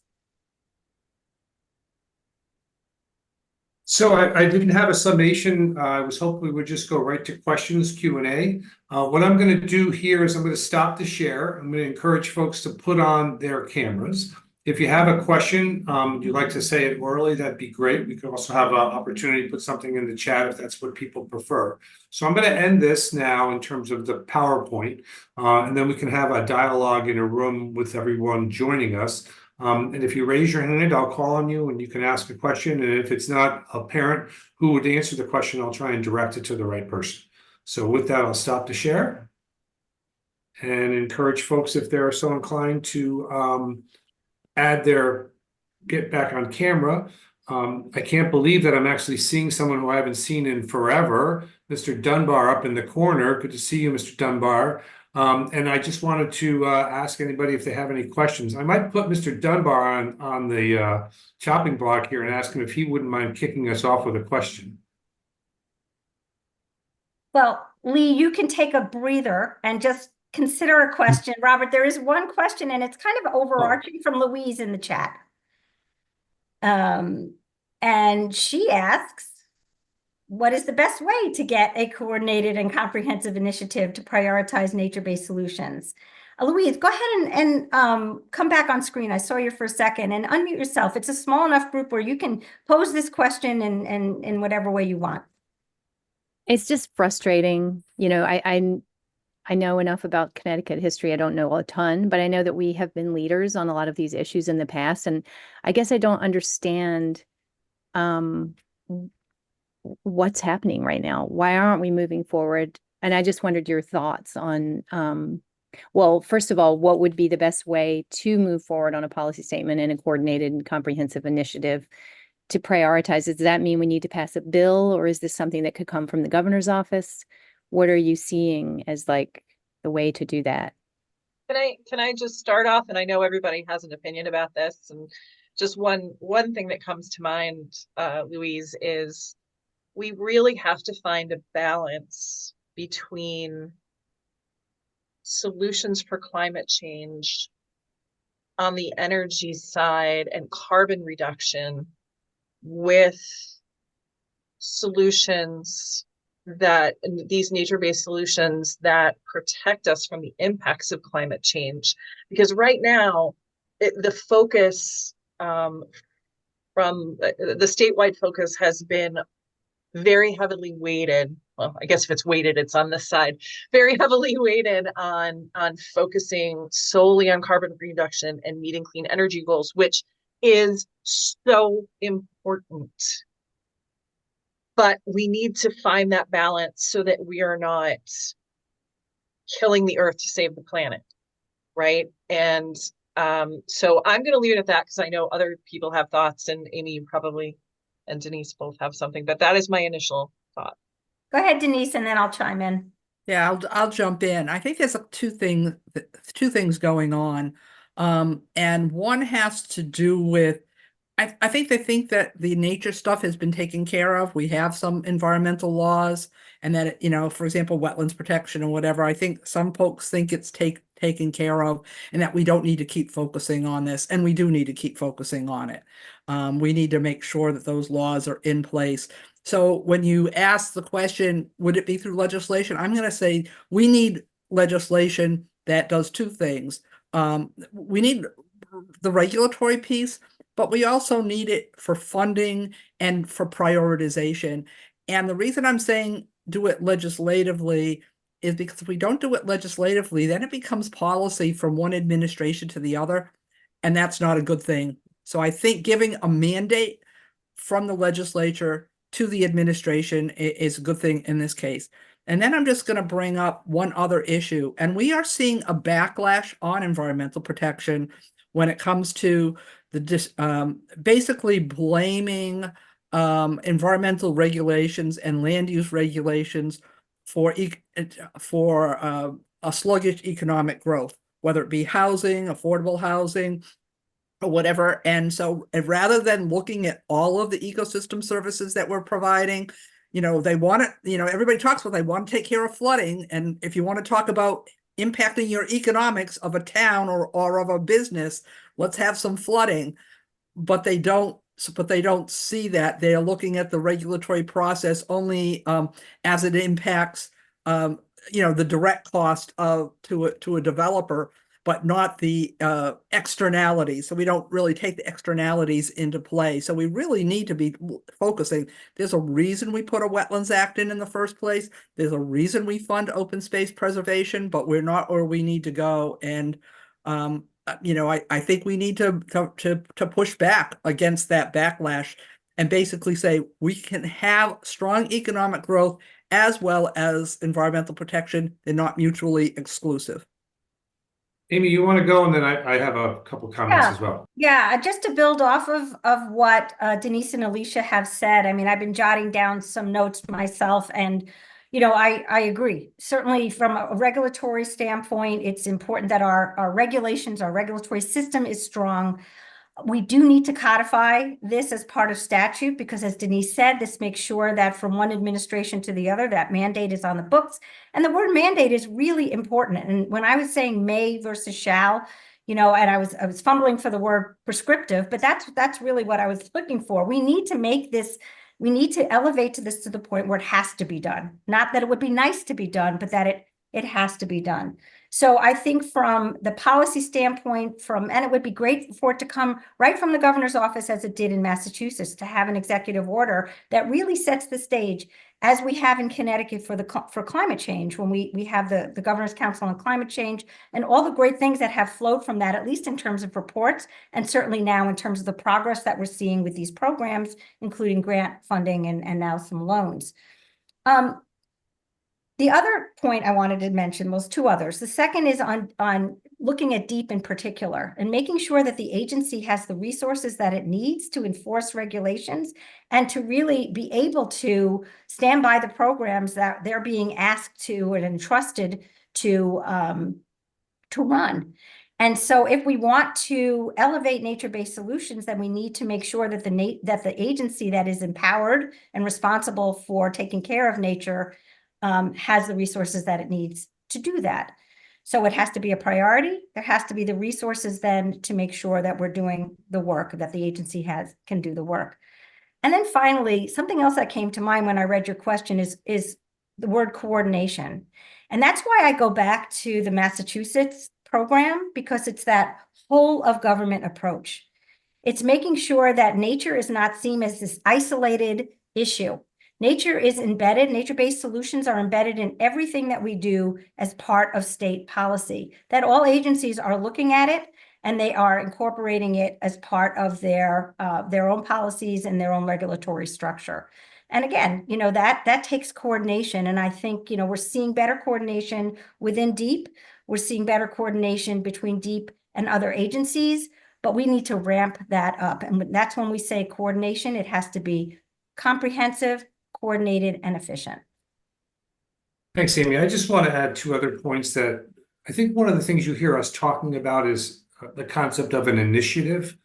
So I didn't have a summation. I was hoping we would just go right to questions, Q&A. What I'm going to do here is I'm going to stop the share. I'm going to encourage folks to put on their cameras. If you have a question, you'd like to say it orally, that'd be great. We could also have an opportunity to put something in the chat if that's what people prefer. So I'm going to end this now in terms of the PowerPoint, and then we can have a dialogue in a room with everyone joining us. And if you raise your hand, I'll call on you and you can ask a question. And if it's not apparent who would answer the question, I'll try and direct it to the right person. So with that, I'll stop the share and encourage folks, if they're so inclined, to get back on camera. I can't believe that I'm actually seeing someone who I haven't seen in forever, Mr. Dunbar up in the corner. Good to see you, Mr. Dunbar. And I just wanted to ask anybody if they have any questions. I might put Mr. Dunbar on the chopping block here and ask him if he wouldn't mind kicking us off with a question. Well, Lee, you can take a breather and just consider a question. Robert, there is one question and it's kind of overarching from Louise in the chat. And she asks, what is the best way to get a coordinated and comprehensive initiative to prioritize nature-based solutions? Louise, go ahead and come back on screen. I saw you for a second and unmute yourself. It's a small enough group where you can pose this question in whatever way you want. It's just frustrating. You know, I know enough about Connecticut history. I don't know a ton, but I know that we have been leaders on a lot of these issues in the past. And I guess I don't understand what's happening right now. Why aren't we moving forward? And I just wondered your thoughts on, well, first of all, what would be the best way to move forward on a policy statement and a coordinated and comprehensive initiative to prioritize? Does that mean we need to pass a bill, or is this something that could come from the governor's office? What are you seeing as like the way to do that? Can I just start off? And I know everybody has an opinion about this, and just one thing that comes to mind, Louise, is we really have to find a balance between solutions for climate change on the energy side and carbon reduction with solutions that these nature-based solutions that protect us from the impacts of climate change. Because right now, the focus from the statewide focus has been very heavily weighted. Well, I guess if it's weighted, it's on this side. Very heavily weighted on focusing solely on carbon reduction and meeting clean energy goals, which is so important. But we need to find that balance so that we are not killing the earth to save the planet, right? And so I'm going to leave it at that because I know other people have thoughts, and Amy, you probably, and Denise both have something, but that is my initial thought. Go ahead, Denise, and then I'll chime in. Yeah, I'll jump in. I think there's two things going on. And one has to do with, I think they think that the nature stuff has been taken care of. We have some environmental laws, and that, you know, for example, wetlands protection and whatever. I think some folks think it's taken care of, and that we don't need to keep focusing on this. And we do need to keep focusing on it. We need to make sure that those laws are in place. So when you ask the question, would it be through legislation? I'm going to say we need legislation that does two things. We need the regulatory piece, but we also need it for funding and for prioritization. And the reason I'm saying do it legislatively is because if we don't do it legislatively, then it becomes policy from one administration to the other, and that's not a good thing. So I think giving a mandate from the legislature to the administration is a good thing in this case. And then I'm just going to bring up one other issue. And we are seeing a backlash on environmental protection when it comes to the basically blaming environmental regulations and land use regulations for a sluggish economic growth, whether it be housing, affordable housing, or whatever. And so rather than looking at all of the ecosystem services that we're providing, you know, they want to, you know, everybody talks about they want to take care of flooding. And if you want to talk about impacting your economics of a town or of a business, let's have some flooding. But they don't see that. They are looking at the regulatory process only as it impacts you know, the direct cost to a developer, but not the externalities. So we don't really take the externalities into play. So we really need to be focusing. There's a reason we put a Wetlands Act in the first place. There's a reason we fund open space preservation, but we're not where we need to go. And you know, I think we need to push back against that backlash and basically say we can have strong economic growth as well as environmental protection. They're not mutually exclusive. Amy, you want to go, and then I have a couple comments as well. Yeah, just to build off of what Denise and Alicea have said. I mean, I've been jotting down some notes myself, and you know, I agree. Certainly from a regulatory standpoint, it's important that our regulations, our regulatory system is strong. We do need to codify this as part of statute because, as Denise said, this makes sure that from one administration to the other, that mandate is on the books. And the word mandate is really important. And when I was saying may versus shall, you know, and I was fumbling for the word prescriptive, but that's really what I was looking for. We need to make this, we need to elevate this to the point where it has to be done. Not that it would be nice to be done, but that it has to be done. So I think from the policy standpoint, and it would be great for it to come right from the governor's office as it did in Massachusetts, to have an executive order that really sets the stage, as we have in Connecticut for climate change, when we have the Governor's Council on Climate Change and all the great things that have flowed from that, at least in terms of reports, and certainly now in terms of the progress that we're seeing with these programs, including grant funding and now some loans. The other point I wanted to mention was two others. The second is on looking at DEEP in particular and making sure that the agency has the resources that it needs to enforce regulations and to really be able to stand by the programs that they're being asked to and entrusted to run. And so if we want to elevate nature-based solutions, then we need to make sure that the agency that is empowered and responsible for taking care of nature has the resources that it needs to do that. So it has to be a priority. There has to be the resources then to make sure that we're doing the work, that the agency can do the work. And then finally, something else that came to mind when I read your question is the word coordination. And that's why I go back to the Massachusetts program, because it's that whole of government approach. It's making sure that nature is not seen as this isolated issue. Nature is embedded, nature-based solutions are embedded in everything that we do as part of state policy, that all agencies are looking at it and they are incorporating it as part of their own policies and their own regulatory structure. And again, that takes coordination. And I think, we're seeing better coordination within DEEP. We're seeing better coordination between DEEP and other agencies, but we need to ramp that up. And that's when we say coordination, it has to be comprehensive, coordinated, and efficient. Thanks, Amy. I just want to add two other points that I think one of the things you hear us talking about is the concept of an initiative.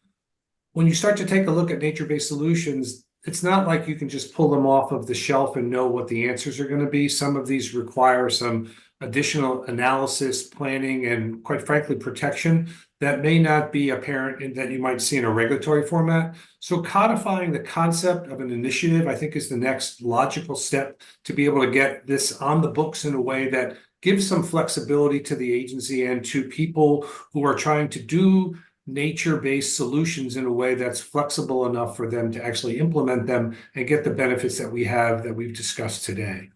When you start to take a look at nature-based solutions, it's not like you can just pull them off of the shelf and know what the answers are going to be. Some of these require some additional analysis, planning, and quite frankly, protection that may not be apparent in that you might see in a regulatory format. So codifying the concept of an initiative, I think, is the next logical step to be able to get this on the books in a way that gives some flexibility to the agency and to people who are trying to do nature-based solutions in a way that's flexible enough for them to actually implement them and get the benefits that we've discussed today.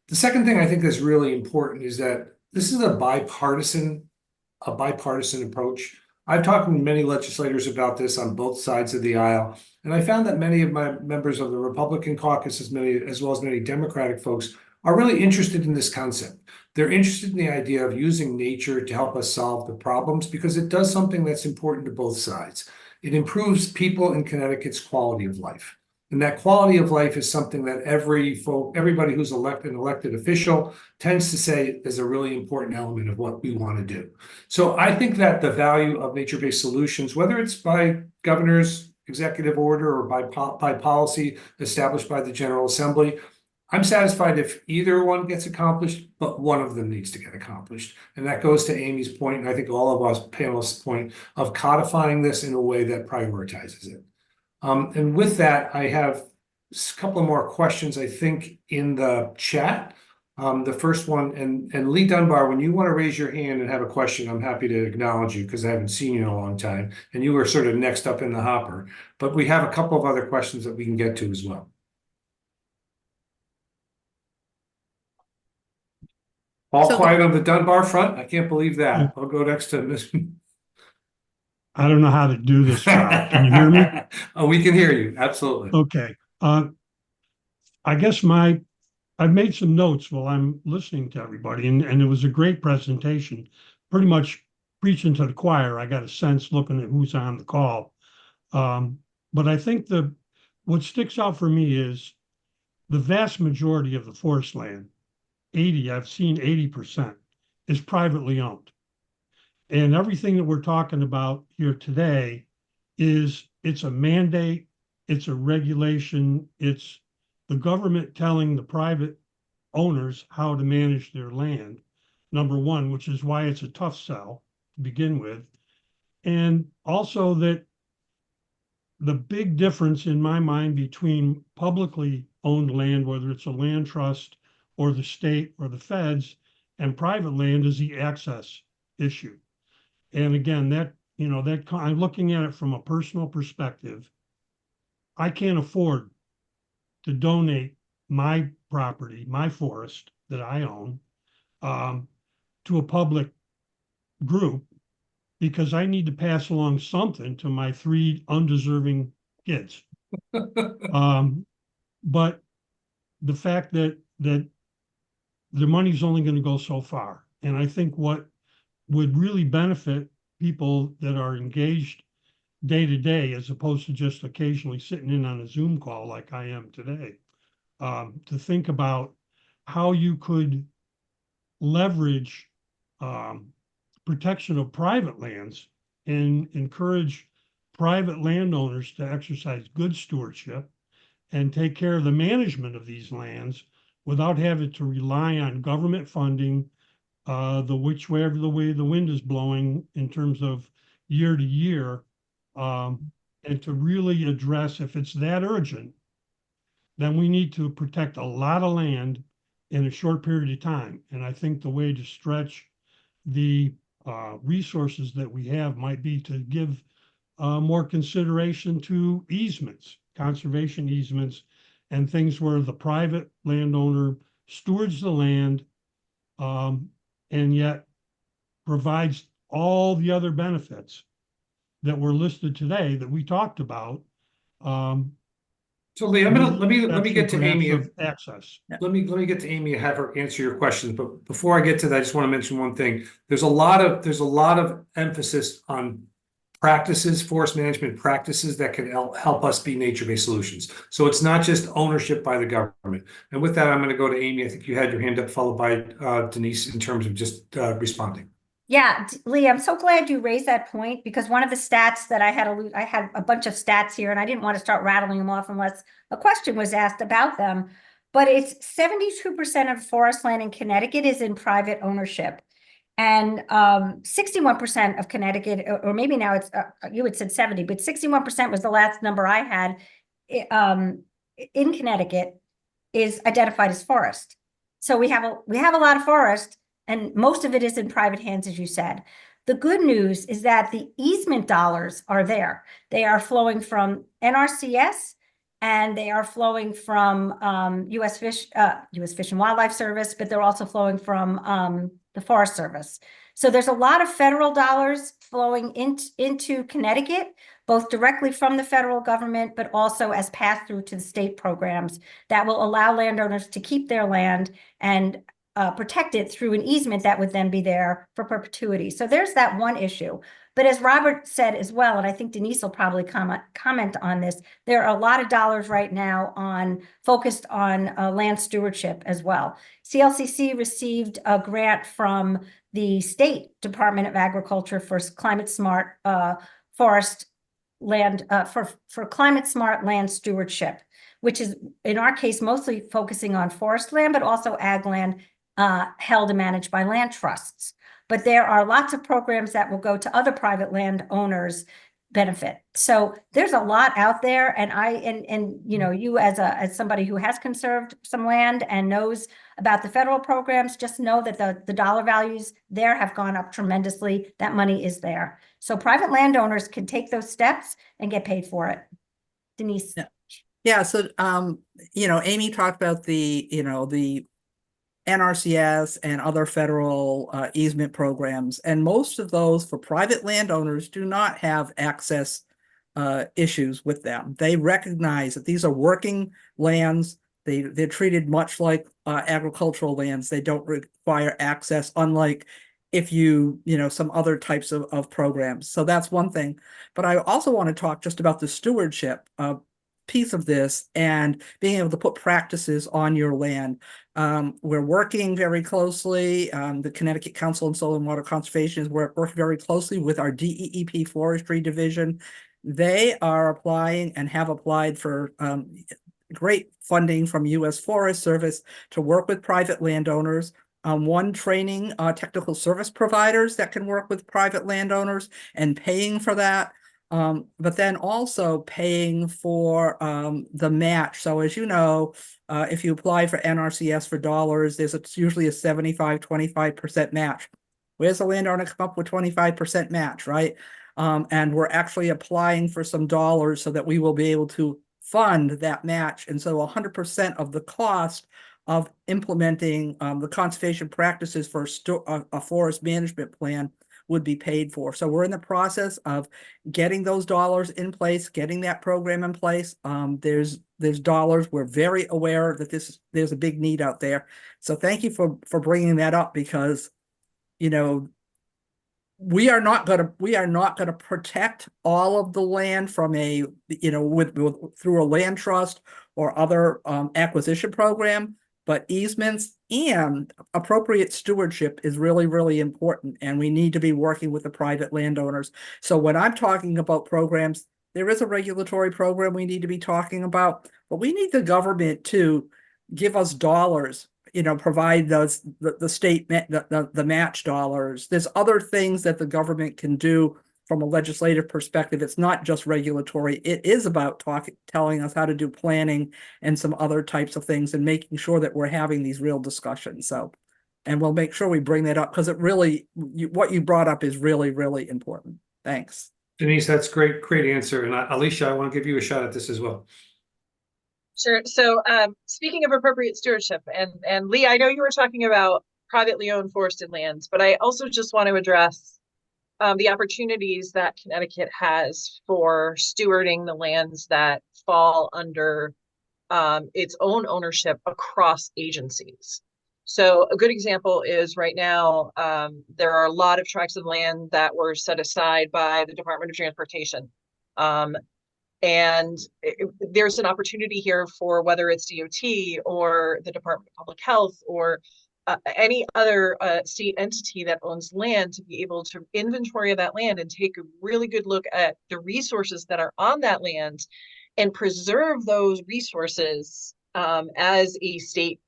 The second thing I think is really important is that this is a bipartisan approach. I've talked to many legislators about this on both sides of the aisle, and I found that many of my members of the Republican caucus, as well as many Democratic folks, are really interested in this concept. They're interested in the idea of using nature to help us solve the problems because it does something that's important to both sides. It improves people in Connecticut's quality of life. And that quality of life is something that everybody who's an elected official tends to say is a really important element of what we want to do. So I think that the value of nature-based solutions, whether it's by governor's executive order or by policy established by the General Assembly, I'm satisfied if either one gets accomplished, but one of them needs to get accomplished. And that goes to Amy's point, and I think all of us panelists' point of codifying this in a way that prioritizes it. And with that, I have a couple of more questions, I think, in the chat. The first one, and Lee Dunbar, when you want to raise your hand and have a question, I'm happy to acknowledge you because I haven't seen you in a long time. And you were sort of next up in the hopper. But we have a couple of other questions that we can get to as well. All quiet on the Dunbar front? I can't believe that. I'll go next to Miss. I don't know how to do this job. Can you hear me? Oh, we can hear you. Absolutely. Okay. I guess I've made some notes while I'm listening to everybody, and it was a great presentation. Pretty much preaching to the choir. I got a sense looking at who's on the call. But I think what sticks out for me is the vast majority of the forest land, I've seen 80%, is privately owned. And everything that we're talking about here today it's a mandate, it's a regulation, it's the government telling the private owners how to manage their land, number one, which is why it's a tough sell to begin with. And also that the big difference in my mind between publicly owned land, whether it's a land trust or the state or the feds, and private land is the access issue. And again, I'm looking at it from a personal perspective. I can't afford to donate my property, my forest that I own, to a public group because I need to pass along something to my 3 undeserving kids. But the fact that the money's only going to go so far. And I think what would really benefit people that are engaged day to day, as opposed to just occasionally sitting in on a Zoom call like I am today, to think about how you could leverage protection of private lands and encourage private landowners to exercise good stewardship and take care of the management of these lands without having to rely on government funding, whichever the way the wind is blowing in terms of year to year, and to really address, if it's that urgent, then we need to protect a lot of land in a short period of time. And I think the way to stretch the resources that we have might be to give more consideration to easements, conservation easements, and things where the private landowner stewards the land, and yet provides all the other benefits that were listed today that we talked about. So Lee, let me get to Amy. Access. Let me get to Amy and have her answer your questions. But before I get to that, I just want to mention one thing. There's a lot of emphasis on practices, forest management practices that can help us be nature-based solutions. So it's not just ownership by the government. And with that, I'm going to go to Amy. I think you had your hand up, followed by Denise in terms of just responding. Yeah, Lee, I'm so glad you raised that point because one of the stats that I had a bunch of stats here and I didn't want to start rattling them off unless a question was asked about them. But it's 72% of forest land in Connecticut is in private ownership. And 61% of Connecticut, or maybe now it's, you had said 70, but 61% was the last number I had in Connecticut is identified as forest. So we have a lot of forest. And most of it is in private hands, as you said. The good news is that the easement dollars are there. They are flowing from NRCS and they are flowing from U.S. Fish and Wildlife Service, but they're also flowing from the Forest Service. So there's a lot of federal dollars flowing into Connecticut, both directly from the federal government, but also as pass-through to the state programs that will allow landowners to keep their land and protect it through an easement that would then be there for perpetuity. So there's that one issue. But as Robert said as well, and I think Denise will probably comment on this, there are a lot of dollars right now focused on land stewardship as well. CLCC received a grant from the State Department of Agriculture for climate smart forest land, for climate smart land stewardship, which is in our case mostly focusing on forest land, but also ag land held and managed by land trusts. But there are lots of programs that will go to other private land owners benefit. So there's a lot out there. And you know, you as somebody who has conserved some land and knows about the federal programs, just know that the dollar values there have gone up tremendously. That money is there. So private landowners can take those steps and get paid for it. Denise. Yeah. So, you know, Amy talked about the NRCS and other federal easement programs, and most of those for private landowners do not have access issues with them. They recognize that these are working lands. They're treated much like agricultural lands. They don't require access, unlike if some other types of programs. So that's one thing. But I also want to talk just about the stewardship piece of this and being able to put practices on your land. We're working very closely. The Connecticut Council on Soil and Water Conservation is working very closely with our DEEP Forestry Division. They are applying and have applied for great funding from U.S. Forest Service to work with private landowners. One, training technical service providers that can work with private landowners and paying for that. but then also paying for the match. So as you know, if you apply for NRCS for dollars, it's usually a 75-25% match. Where's the landowner come up with 25% match, right? And we're actually applying for some dollars so that we will be able to fund that match. And so 100% of the cost of implementing the conservation practices for a forest management plan would be paid for. So we're in the process of getting those dollars in place, getting that program in place. There's dollars. We're very aware that there's a big need out there. So thank you for bringing that up, because, you know, we are not going to protect all of the land from a, you know, through a land trust or other acquisition program, but easements and appropriate stewardship is really, really important. And we need to be working with the private landowners. So when I'm talking about programs, there is a regulatory program we need to be talking about, but we need the government to give us dollars, you know, provide the state, the match dollars. There's other things that the government can do from a legislative perspective. It's not just regulatory. It is about telling us how to do planning and some other types of things, and making sure that we're having these real discussions. So, and we'll make sure we bring that up, because it really, what you brought up is really, really important. Thanks. Denise, that's great answer. And Alicea, I want to give you a shot at this as well. Sure. So speaking of appropriate stewardship, and Lee, I know you were talking about privately owned forested lands, but I also just want to address the opportunities that Connecticut has for stewarding the lands that fall under its own ownership across agencies. So a good example is right now, there are a lot of tracts of land that were set aside by the Department of Transportation. And there's an opportunity here for whether it's DOT or the Department of Public Health or any other state entity that owns land to be able to inventory that land and take a really good look at the resources that are on that land and preserve those resources as a state,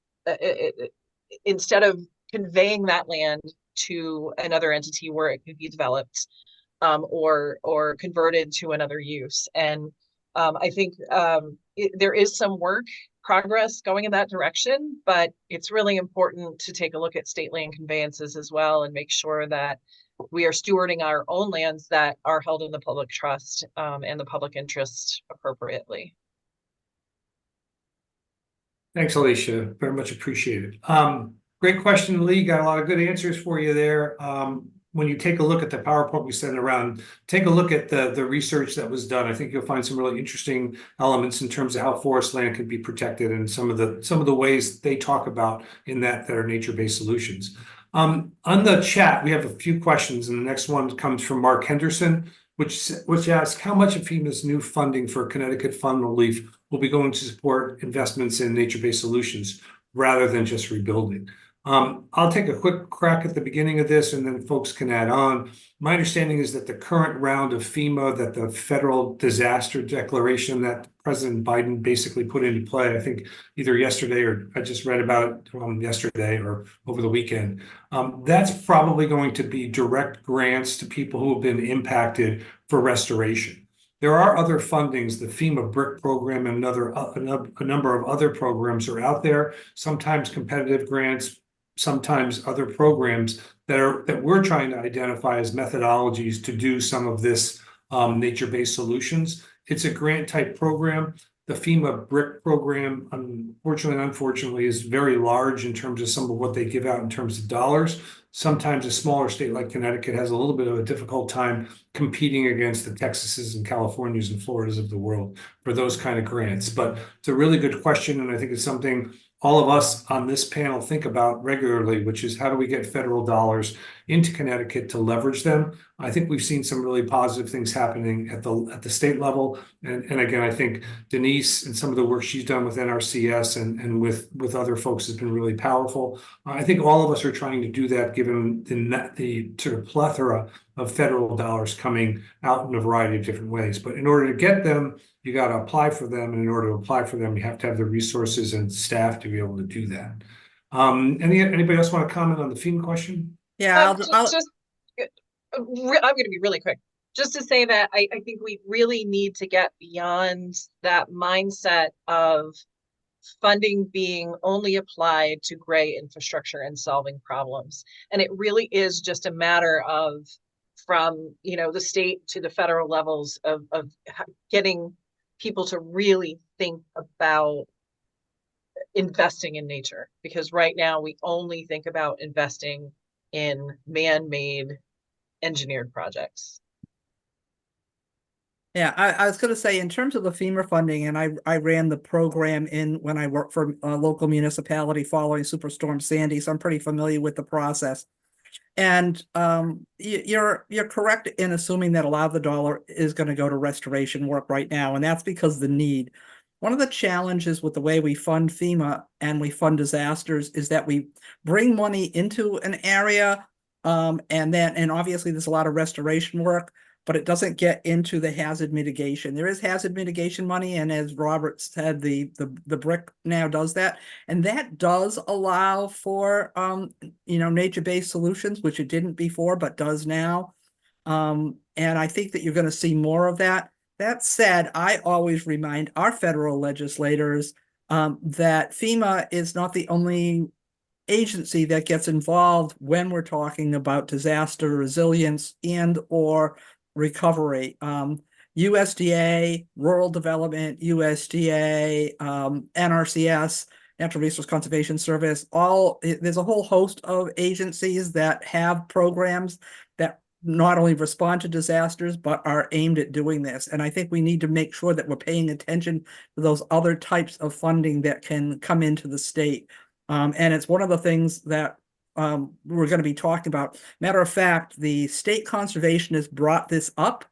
instead of conveying that land to another entity where it could be developed or converted to another use. And I think there is some progress going in that direction, but it's really important to take a look at state land conveyances as well and make sure that we are stewarding our own lands that are held in the public trust and the public interest appropriately. Thanks, Alicea. Very much appreciated. Great question, Lee. Got a lot of good answers for you there. When you take a look at the PowerPoint we sent around, take a look at the research that was done. I think you'll find some really interesting elements in terms of how forest land can be protected and some of the ways they talk about in that are nature-based solutions. On the chat, we have a few questions, and the next one comes from Mark Henderson, which asks how much of FEMA's new funding for Connecticut Fund Relief will be going to support investments in nature-based solutions rather than just rebuilding. I'll take a quick crack at the beginning of this, and then folks can add on. My understanding is that the current round of FEMA, that the federal disaster declaration that President Biden basically put into play, I think either yesterday or I just read about it yesterday or over the weekend, that's probably going to be direct grants to people who have been impacted for restoration. There are other fundings, the FEMA BRIC program and a number of other programs are out there, sometimes competitive grants, sometimes other programs that we're trying to identify as methodologies to do some of this nature-based solutions. It's a grant type program. The FEMA BRIC program, unfortunately, is very large in terms of some of what they give out in terms of dollars. Sometimes a smaller state like Connecticut has a little bit of a difficult time competing against the Texases and Californias and Floridas of the world for those kind of grants. But it's a really good question, and I think it's something all of us on this panel think about regularly, which is how do we get federal dollars into Connecticut to leverage them? I think we've seen some really positive things happening at the state level. And again, I think Denise and some of the work she's done with NRCS and with other folks has been really powerful. I think all of us are trying to do that given the sort of plethora of federal dollars coming out in a variety of different ways. But in order to get them, you got to apply for them. And in order to apply for them, you have to have the resources and staff to be able to do that. Anybody else want to comment on the FEMA question? Yeah, I'm going to be really quick. just to say that I think we really need to get beyond that mindset of funding being only applied to gray infrastructure and solving problems. And it really is just a matter of, from the state to the federal levels of getting people to really think about investing in nature, because right now we only think about investing in man-made engineered projects. Yeah, I was going to say, in terms of the FEMA funding, and I ran the program when I worked for a local municipality following Superstorm Sandy, so I'm pretty familiar with the process. And you're correct in assuming that a lot of the dollar is going to go to restoration work right now, and that's because the need. One of the challenges with the way we fund FEMA and we fund disasters is that we bring money into an area, and obviously there's a lot of restoration work, but it doesn't get into the hazard mitigation. There is hazard mitigation money, and as Robert said, the BRIC now does that, and that does allow for nature-based solutions, which it didn't before, but does now. And I think that you're going to see more of that. That said, I always remind our federal legislators that FEMA is not the only agency that gets involved when we're talking about disaster resilience and or recovery. USDA, Rural Development, USDA, NRCS, Natural Resource Conservation Service, there's a whole host of agencies that have programs that not only respond to disasters, but are aimed at doing this. And I think we need to make sure that we're paying attention to those other types of funding that can come into the state. And it's one of the things that we're going to be talking about. Matter of fact, the state conservationist brought this up.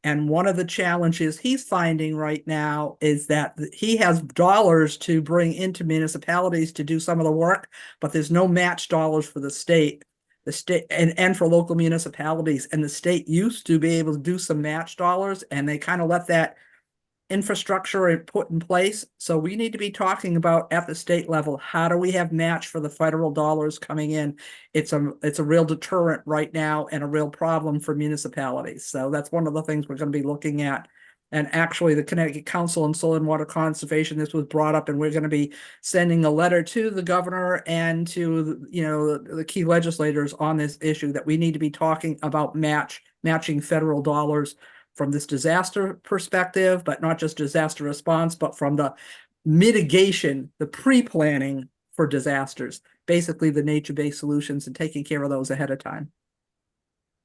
And one of the challenges he's finding right now is that he has dollars to bring into municipalities to do some of the work, but there's no match dollars for the state and for local municipalities. And the state used to be able to do some match dollars, and they kind of let that infrastructure put in place. So we need to be talking about at the state level, how do we have match for the federal dollars coming in? It's a real deterrent right now and a real problem for municipalities. So that's one of the things we're going to be looking at. And actually the Connecticut Council on Soil and Water Conservation, this was brought up, and we're going to be sending a letter to the governor and to the key legislators on this issue, that we need to be talking about matching federal dollars from this disaster perspective, but not just disaster response, but from the mitigation, the pre-planning for disasters, basically the nature-based solutions and taking care of those ahead of time.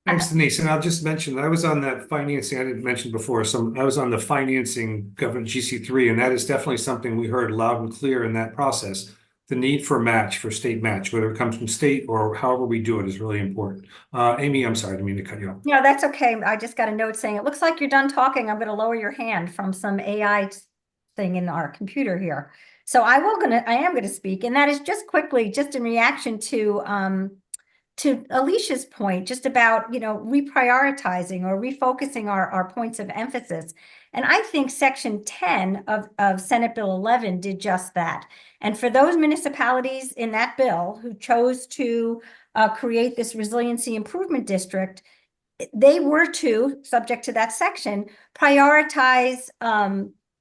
Thanks, Denise. And I'll just mention, I was on that financing, I didn't mention before, I was on the financing government GC3, and that is definitely something we heard loud and clear in that process. The need for match, for state match, whether it comes from state or however we do it, is really important. Amy, I'm sorry, I didn't mean to cut you off. No, that's okay. I just got a note saying, it looks like you're done talking. I'm going to lower your hand from some AI thing in our computer here. So I am going to speak, and that is just quickly, just in reaction to Alicia's point, just about, reprioritizing or refocusing our points of emphasis. And I think Section 10 of Senate Bill 11 did just that. And for those municipalities in that bill who chose to create this resiliency improvement district, they were to, subject to that section, prioritize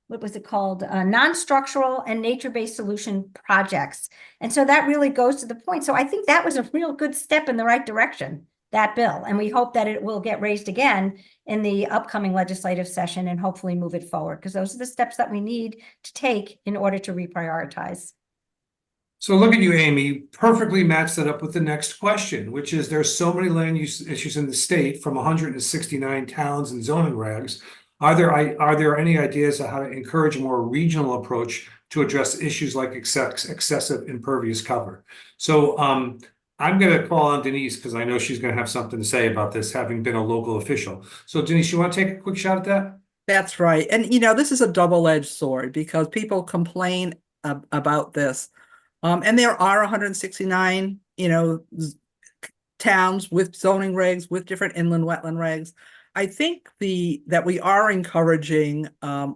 what was it called? Non-structural and nature-based solution projects. And so that really goes to the point. So I think that was a real good step in the right direction, that bill. And we hope that it will get raised again in the upcoming legislative session and hopefully move it forward, because those are the steps that we need to take in order to reprioritize. So look at you, Amy, perfectly matched that up with the next question, which is, there's so many land use issues in the state from 169 towns and zoning regs. Are there any ideas of how to encourage a more regional approach to address issues like excessive impervious cover? So I'm going to call on Denise, because I know she's going to have something to say about this, having been a local official. So Denise, you want to take a quick shot at that? That's right. And, this is a double-edged sword, because people complain about this. And there are 169, towns with zoning regs, with different inland wetland regs. I think that we are encouraging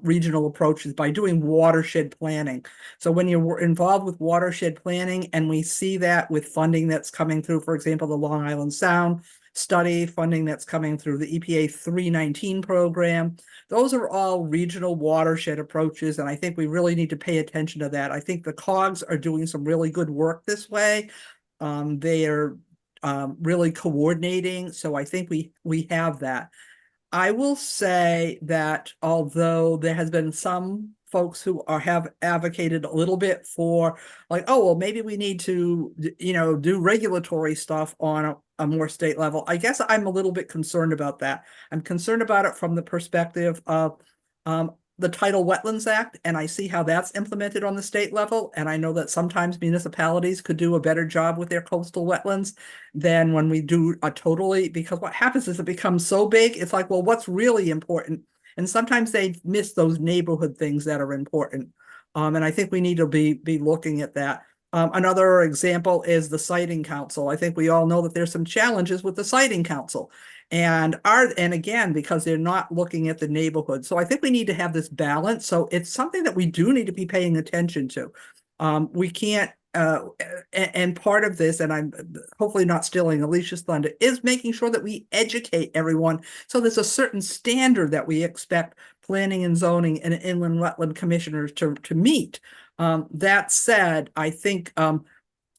regional approaches by doing watershed planning. So when you're involved with watershed planning, and we see that with funding that's coming through, for example, the Long Island Sound, study funding that's coming through the EPA 319 program. Those are all regional watershed approaches, and I think we really need to pay attention to that. I think the COGS are doing some really good work this way. They are really coordinating, so I think we have that. I will say that although there has been some folks who have advocated a little bit for like, oh, well, maybe we need to, do regulatory stuff on a more state level. I guess I'm a little bit concerned about that. I'm concerned about it from the perspective of the Tidal Wetlands Act, and I see how that's implemented on the state level. And I know that sometimes municipalities could do a better job with their coastal wetlands than when we do a totally, because what happens is it becomes so big, it's like, well, what's really important? And sometimes they miss those neighborhood things that are important. And I think we need to be looking at that. Another example is the Siting Council. I think we all know that there's some challenges with the Siting Council. And again, because they're not looking at the neighborhood. So I think we need to have this balance. So it's something that we do need to be paying attention to. We can't, and part of this, and I'm hopefully not stealing Alicia's thunder, is making sure that we educate everyone. So there's a certain standard that we expect planning and zoning and inland wetland commissioners to meet. That said, I think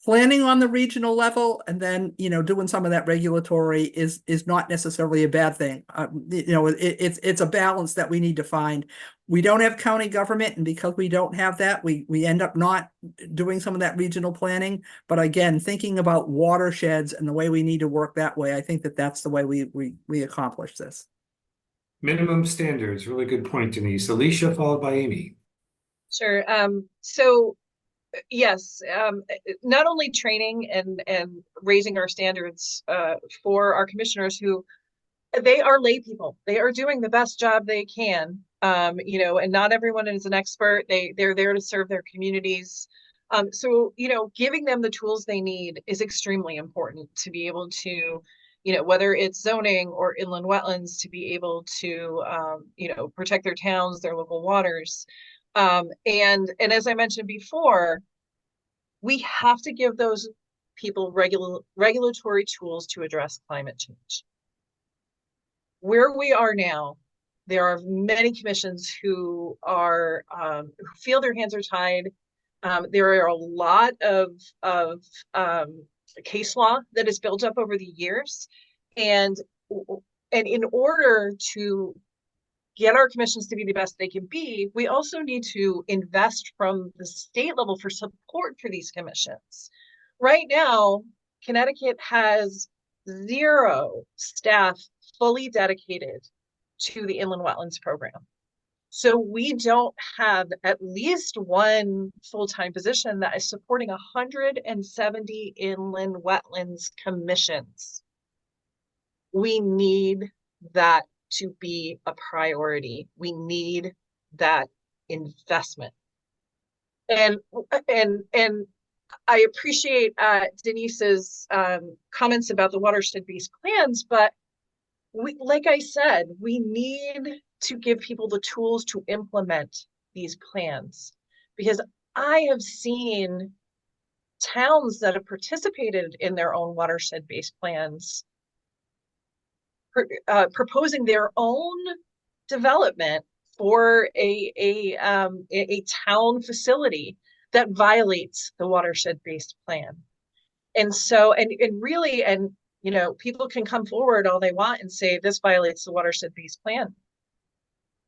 planning on the regional level and then, doing some of that regulatory is not necessarily a bad thing. It's a balance that we need to find. We don't have county government, and because we don't have that, we end up not doing some of that regional planning. But again, thinking about watersheds and the way we need to work that way, I think that that's the way we accomplish this. Minimum standards, really good point, Denise. Alicia, followed by Amy. Sure. So yes, not only training and raising our standards for our commissioners, who they are lay people. They are doing the best job they can. And not everyone is an expert. They're there to serve their communities. So giving them the tools they need is extremely important to be able to, whether it's zoning or inland wetlands, to be able to, protect their towns, their local waters. And as I mentioned before, we have to give those people regulatory tools to address climate change. Where we are now, there are many commissions who are who feel their hands are tied. There are a lot of case law that is built up over the years, and in order to get our commissions to be the best they can be, we also need to invest from the state level for support for these commissions. Right now, Connecticut has 0 staff fully dedicated to the inland wetlands program. So we don't have at least one full-time position that is supporting 170 inland wetlands commissions. We need that to be a priority. We need that investment. And I appreciate Denise's comments about the watershed-based plans, but like I said, we need to give people the tools to implement these plans, because I have seen towns that have participated in their own watershed-based plans proposing their own development for a town facility that violates the watershed-based plan. And so, and really, people can come forward all they want and say this violates the watershed-based plan,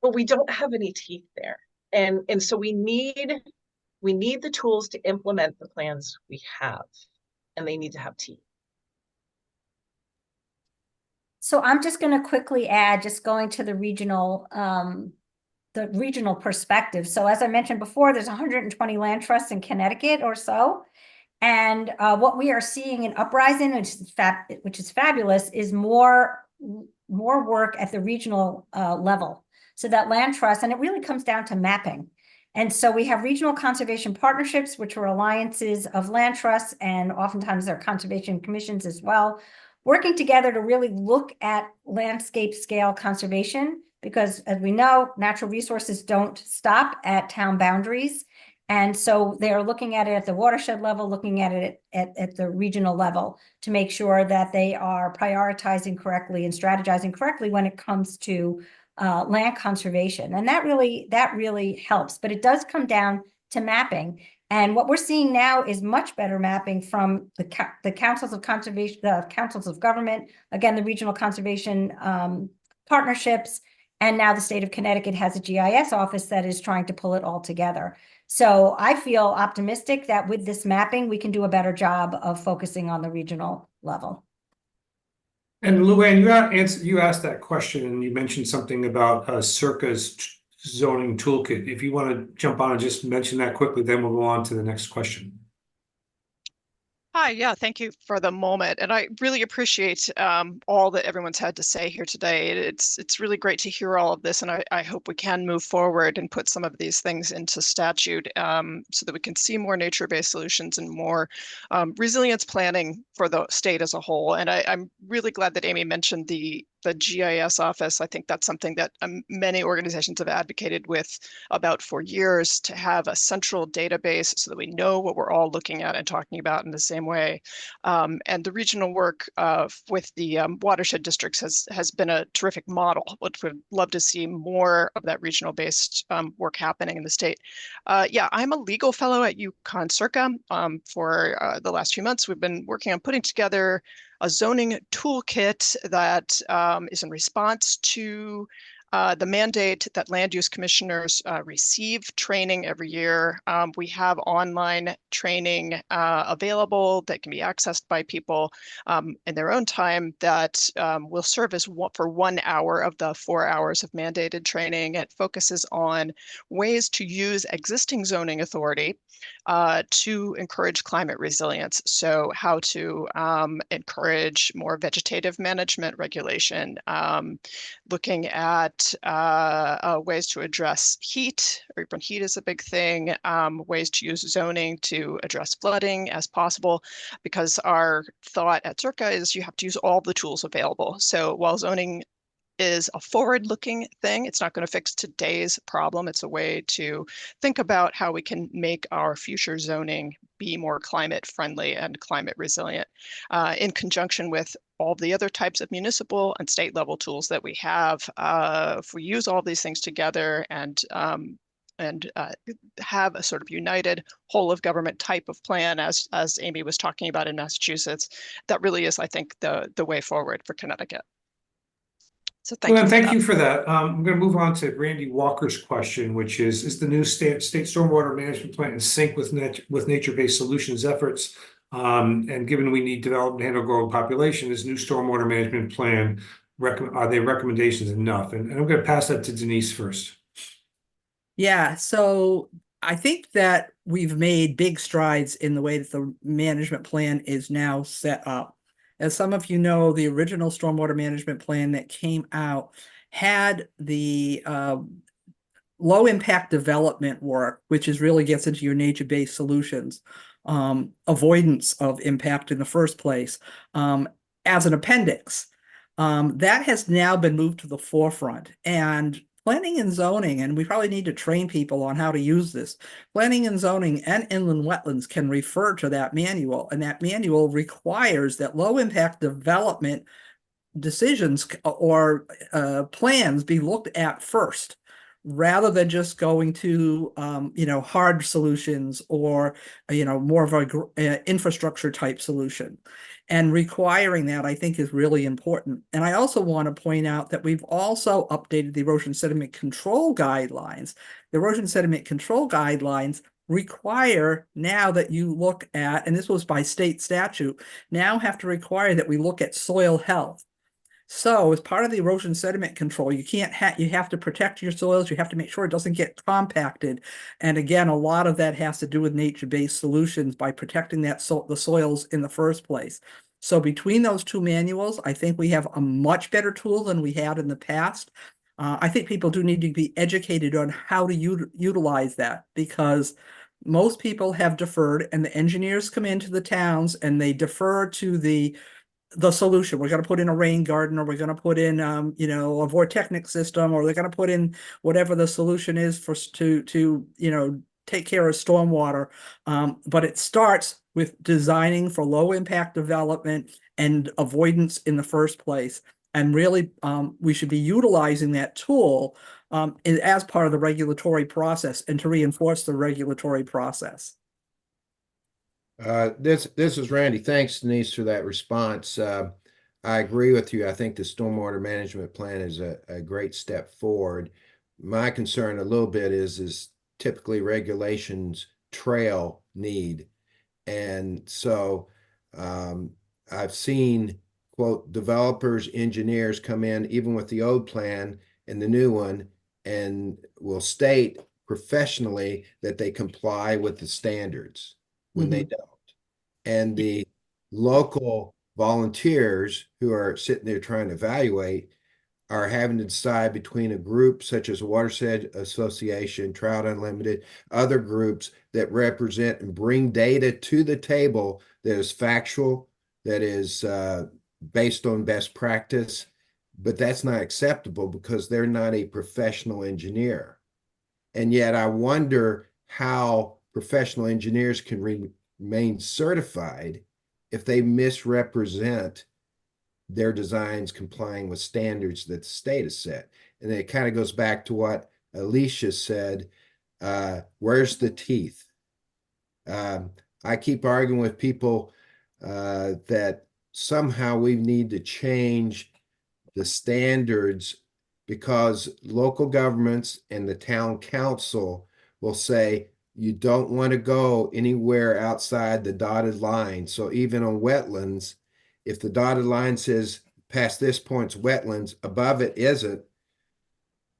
but we don't have any teeth there. And so we need the tools to implement the plans we have, and they need to have teeth. So I'm just going to quickly add, just going to the regional perspective. So as I mentioned before, there's 120 land trusts in Connecticut or so. And what we are seeing in Uprising, which is fabulous, is more work at the regional level. So that land trust, and it really comes down to mapping. And so we have regional conservation partnerships, which are alliances of land trusts, and oftentimes they're conservation commissions as well, working together to really look at landscape scale conservation, because as we know, natural resources don't stop at town boundaries. And so they are looking at it at the watershed level, looking at it at the regional level to make sure that they are prioritizing correctly and strategizing correctly when it comes to land conservation. And that really helps, but it does come down to mapping. And what we're seeing now is much better mapping from the councils of conservation, the councils of government, again, the regional conservation partnerships, and now the state of Connecticut has a GIS office that is trying to pull it all together. So I feel optimistic that with this mapping, we can do a better job of focusing on the regional level. And Luann, you asked that question and you mentioned something about Circa's zoning toolkit. If you want to jump on and just mention that quickly, then we'll go on to the next question. Hi, yeah, thank you for the moment. And I really appreciate all that everyone's had to say here today. It's really great to hear all of this, and I hope we can move forward and put some of these things into statute so that we can see more nature-based solutions and more resilience planning for the state as a whole. And I'm really glad that Amy mentioned the GIS office. I think that's something that many organizations have advocated about for years, to have a central database so that we know what we're all looking at and talking about in the same way. And the regional work with the watershed districts has been a terrific model. Would love to see more of that regional based work happening in the state. Yeah, I'm a legal fellow at UConn Circa. For the last few months, we've been working on putting together a zoning toolkit that is in response to the mandate that land use commissioners receive training every year. We have online training available that can be accessed by people in their own time that will serve as for 1 hour of the 4 hours of mandated training. It focuses on ways to use existing zoning authority to encourage climate resilience. So how to encourage more vegetative management regulation, looking at ways to address heat. Urban heat is a big thing, ways to use zoning to address flooding as possible, because our thought at Circa is you have to use all the tools available. So while zoning is a forward-looking thing, it's not going to fix today's problem. It's a way to think about how we can make our future zoning be more climate friendly and climate resilient in conjunction with all the other types of municipal and state level tools that we have. If we use all these things together and have a sort of united whole of government type of plan, as Amy was talking about in Massachusetts, that really is, I think, the way forward for Connecticut. So thank you for that. I'm going to move on to Randy Walker's question, which is the new state stormwater management plan in sync with nature-based solutions efforts? And given we need development to handle growing population, is new stormwater management plan, are they recommendations enough? And I'm going to pass that to Denise first. Yeah, so I think that we've made big strides in the way that the management plan is now set up. As some of you know, the original stormwater management plan that came out had the low impact development work, which really gets into your nature-based solutions, avoidance of impact in the first place, as an appendix. That has now been moved to the forefront, and planning and zoning, and we probably need to train people on how to use this. Planning and zoning and inland wetlands can refer to that manual, and that manual requires that low impact development decisions or plans be looked at first, rather than just going to hard solutions or more of a infrastructure type solution. And requiring that, I think, is really important. And I also want to point out that we've also updated the erosion sediment control guidelines. The erosion sediment control guidelines require now that you look at, and this was by state statute, now have to require that we look at soil health. So as part of the erosion sediment control, you have to protect your soils. You have to make sure it doesn't get compacted. And again, a lot of that has to do with nature-based solutions by protecting the soils in the first place. So between those two manuals, I think we have a much better tool than we had in the past. I think people do need to be educated on how to utilize that, because most people have deferred, and the engineers come into the towns and they defer to the solution. We're going to put in a rain garden, or we're going to put in, a vortechnic system, or they're going to put in whatever the solution is to take care of stormwater. But it starts with designing for low impact development and avoidance in the first place. And really, we should be utilizing that tool as part of the regulatory process and to reinforce the regulatory process. This is Randy. Thanks, Denise, for that response. I agree with you. I think the stormwater management plan is a great step forward. My concern a little bit is typically regulations trail need. And so I've seen, quote, developers, engineers come in, even with the old plan and the new one, and will state professionally that they comply with the standards when they don't. And the local volunteers who are sitting there trying to evaluate are having to decide between a group such as Watershed Association, Trout Unlimited, other groups that represent and bring data to the table that is factual, that is based on best practice, but that's not acceptable because they're not a professional engineer. And yet I wonder how professional engineers can remain certified if they misrepresent their designs complying with standards that the state has set. And it kind of goes back to what Alicea said, where's the teeth? I keep arguing with people that somehow we need to change the standards because local governments and the town council will say, you don't want to go anywhere outside the dotted line. So even on wetlands, if the dotted line says past this point's wetlands, above it isn't,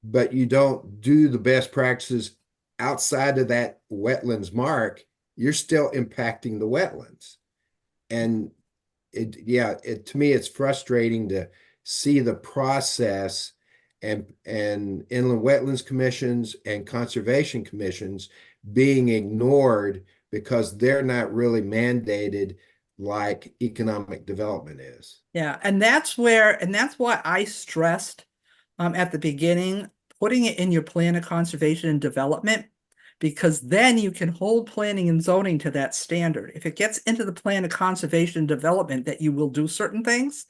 but you don't do the best practices outside of that wetlands mark, you're still impacting the wetlands. And to me, it's frustrating to see the process and inland wetlands commissions and conservation commissions being ignored because they're not really mandated like economic development is. Yeah, and that's why I stressed at the beginning, putting it in your plan of conservation and development, because then you can hold planning and zoning to that standard. If it gets into the plan of conservation and development that you will do certain things,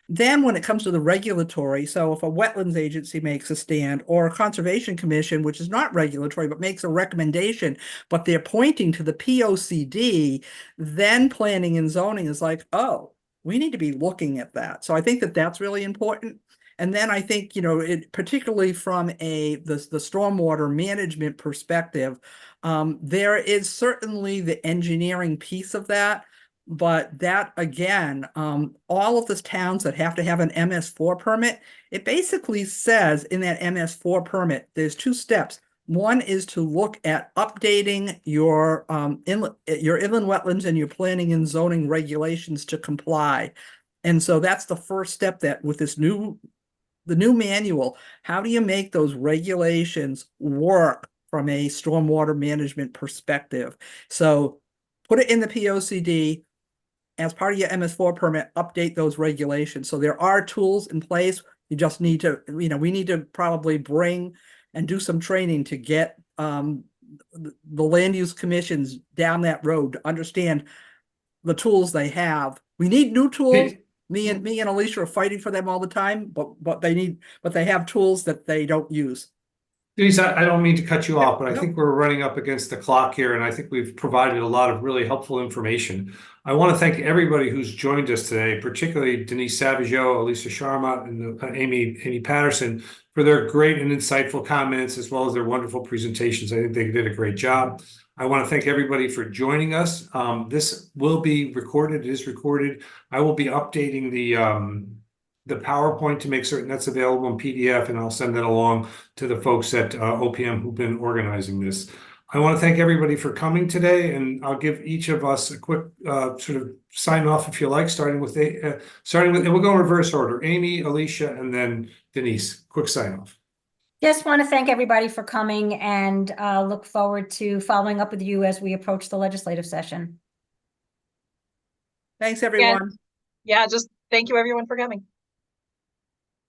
then when it comes to the regulatory, so if a wetlands agency makes a stand or a conservation commission, which is not regulatory, but makes a recommendation, but they're pointing to the POCD, then planning and zoning is like, oh, we need to be looking at that. So I think that that's really important. And then I think, particularly from the stormwater management perspective, there is certainly the engineering piece of that. But that, again, all of the towns that have to have an MS4 permit, it basically says in that MS4 permit, there's two steps. One is to look at updating your inland wetlands and your planning and zoning regulations to comply. And so that's the first step, that with the new manual, how do you make those regulations work from a stormwater management perspective? So put it in the POCD. As part of your MS4 permit, update those regulations. So there are tools in place. You just need to, we need to probably bring and do some training to get the land use commissions down that road to understand the tools they have. We need new tools. Me and Alicea are fighting for them all the time, but they have tools that they don't use. Denise, I don't mean to cut you off, but I no. think we're running up against the clock here, and I think we've provided a lot of really helpful information. I want to thank everybody who's joined us today, particularly Denise Savageau, Alicea Charamut, and Amy Paterson, for their great and insightful comments, as well as their wonderful presentations. I think they did a great job. I want to thank everybody for joining us. This will be recorded. It is recorded. I will be updating the PowerPoint to make certain that's available in PDF, and I'll send that along to the folks at OPM who've been organizing this. I want to thank everybody for coming today, and I'll give each of us a quick sort of sign off, if you like, starting with, and we'll go in reverse order. Amy, Alicea, and then Denise. Quick sign off. Just want to thank everybody for coming, and look forward to following up with you as we approach the legislative session. Thanks, everyone. Yeah, just thank you everyone for coming.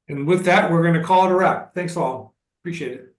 And with that, we're going to call it a wrap. Thanks all. Appreciate it.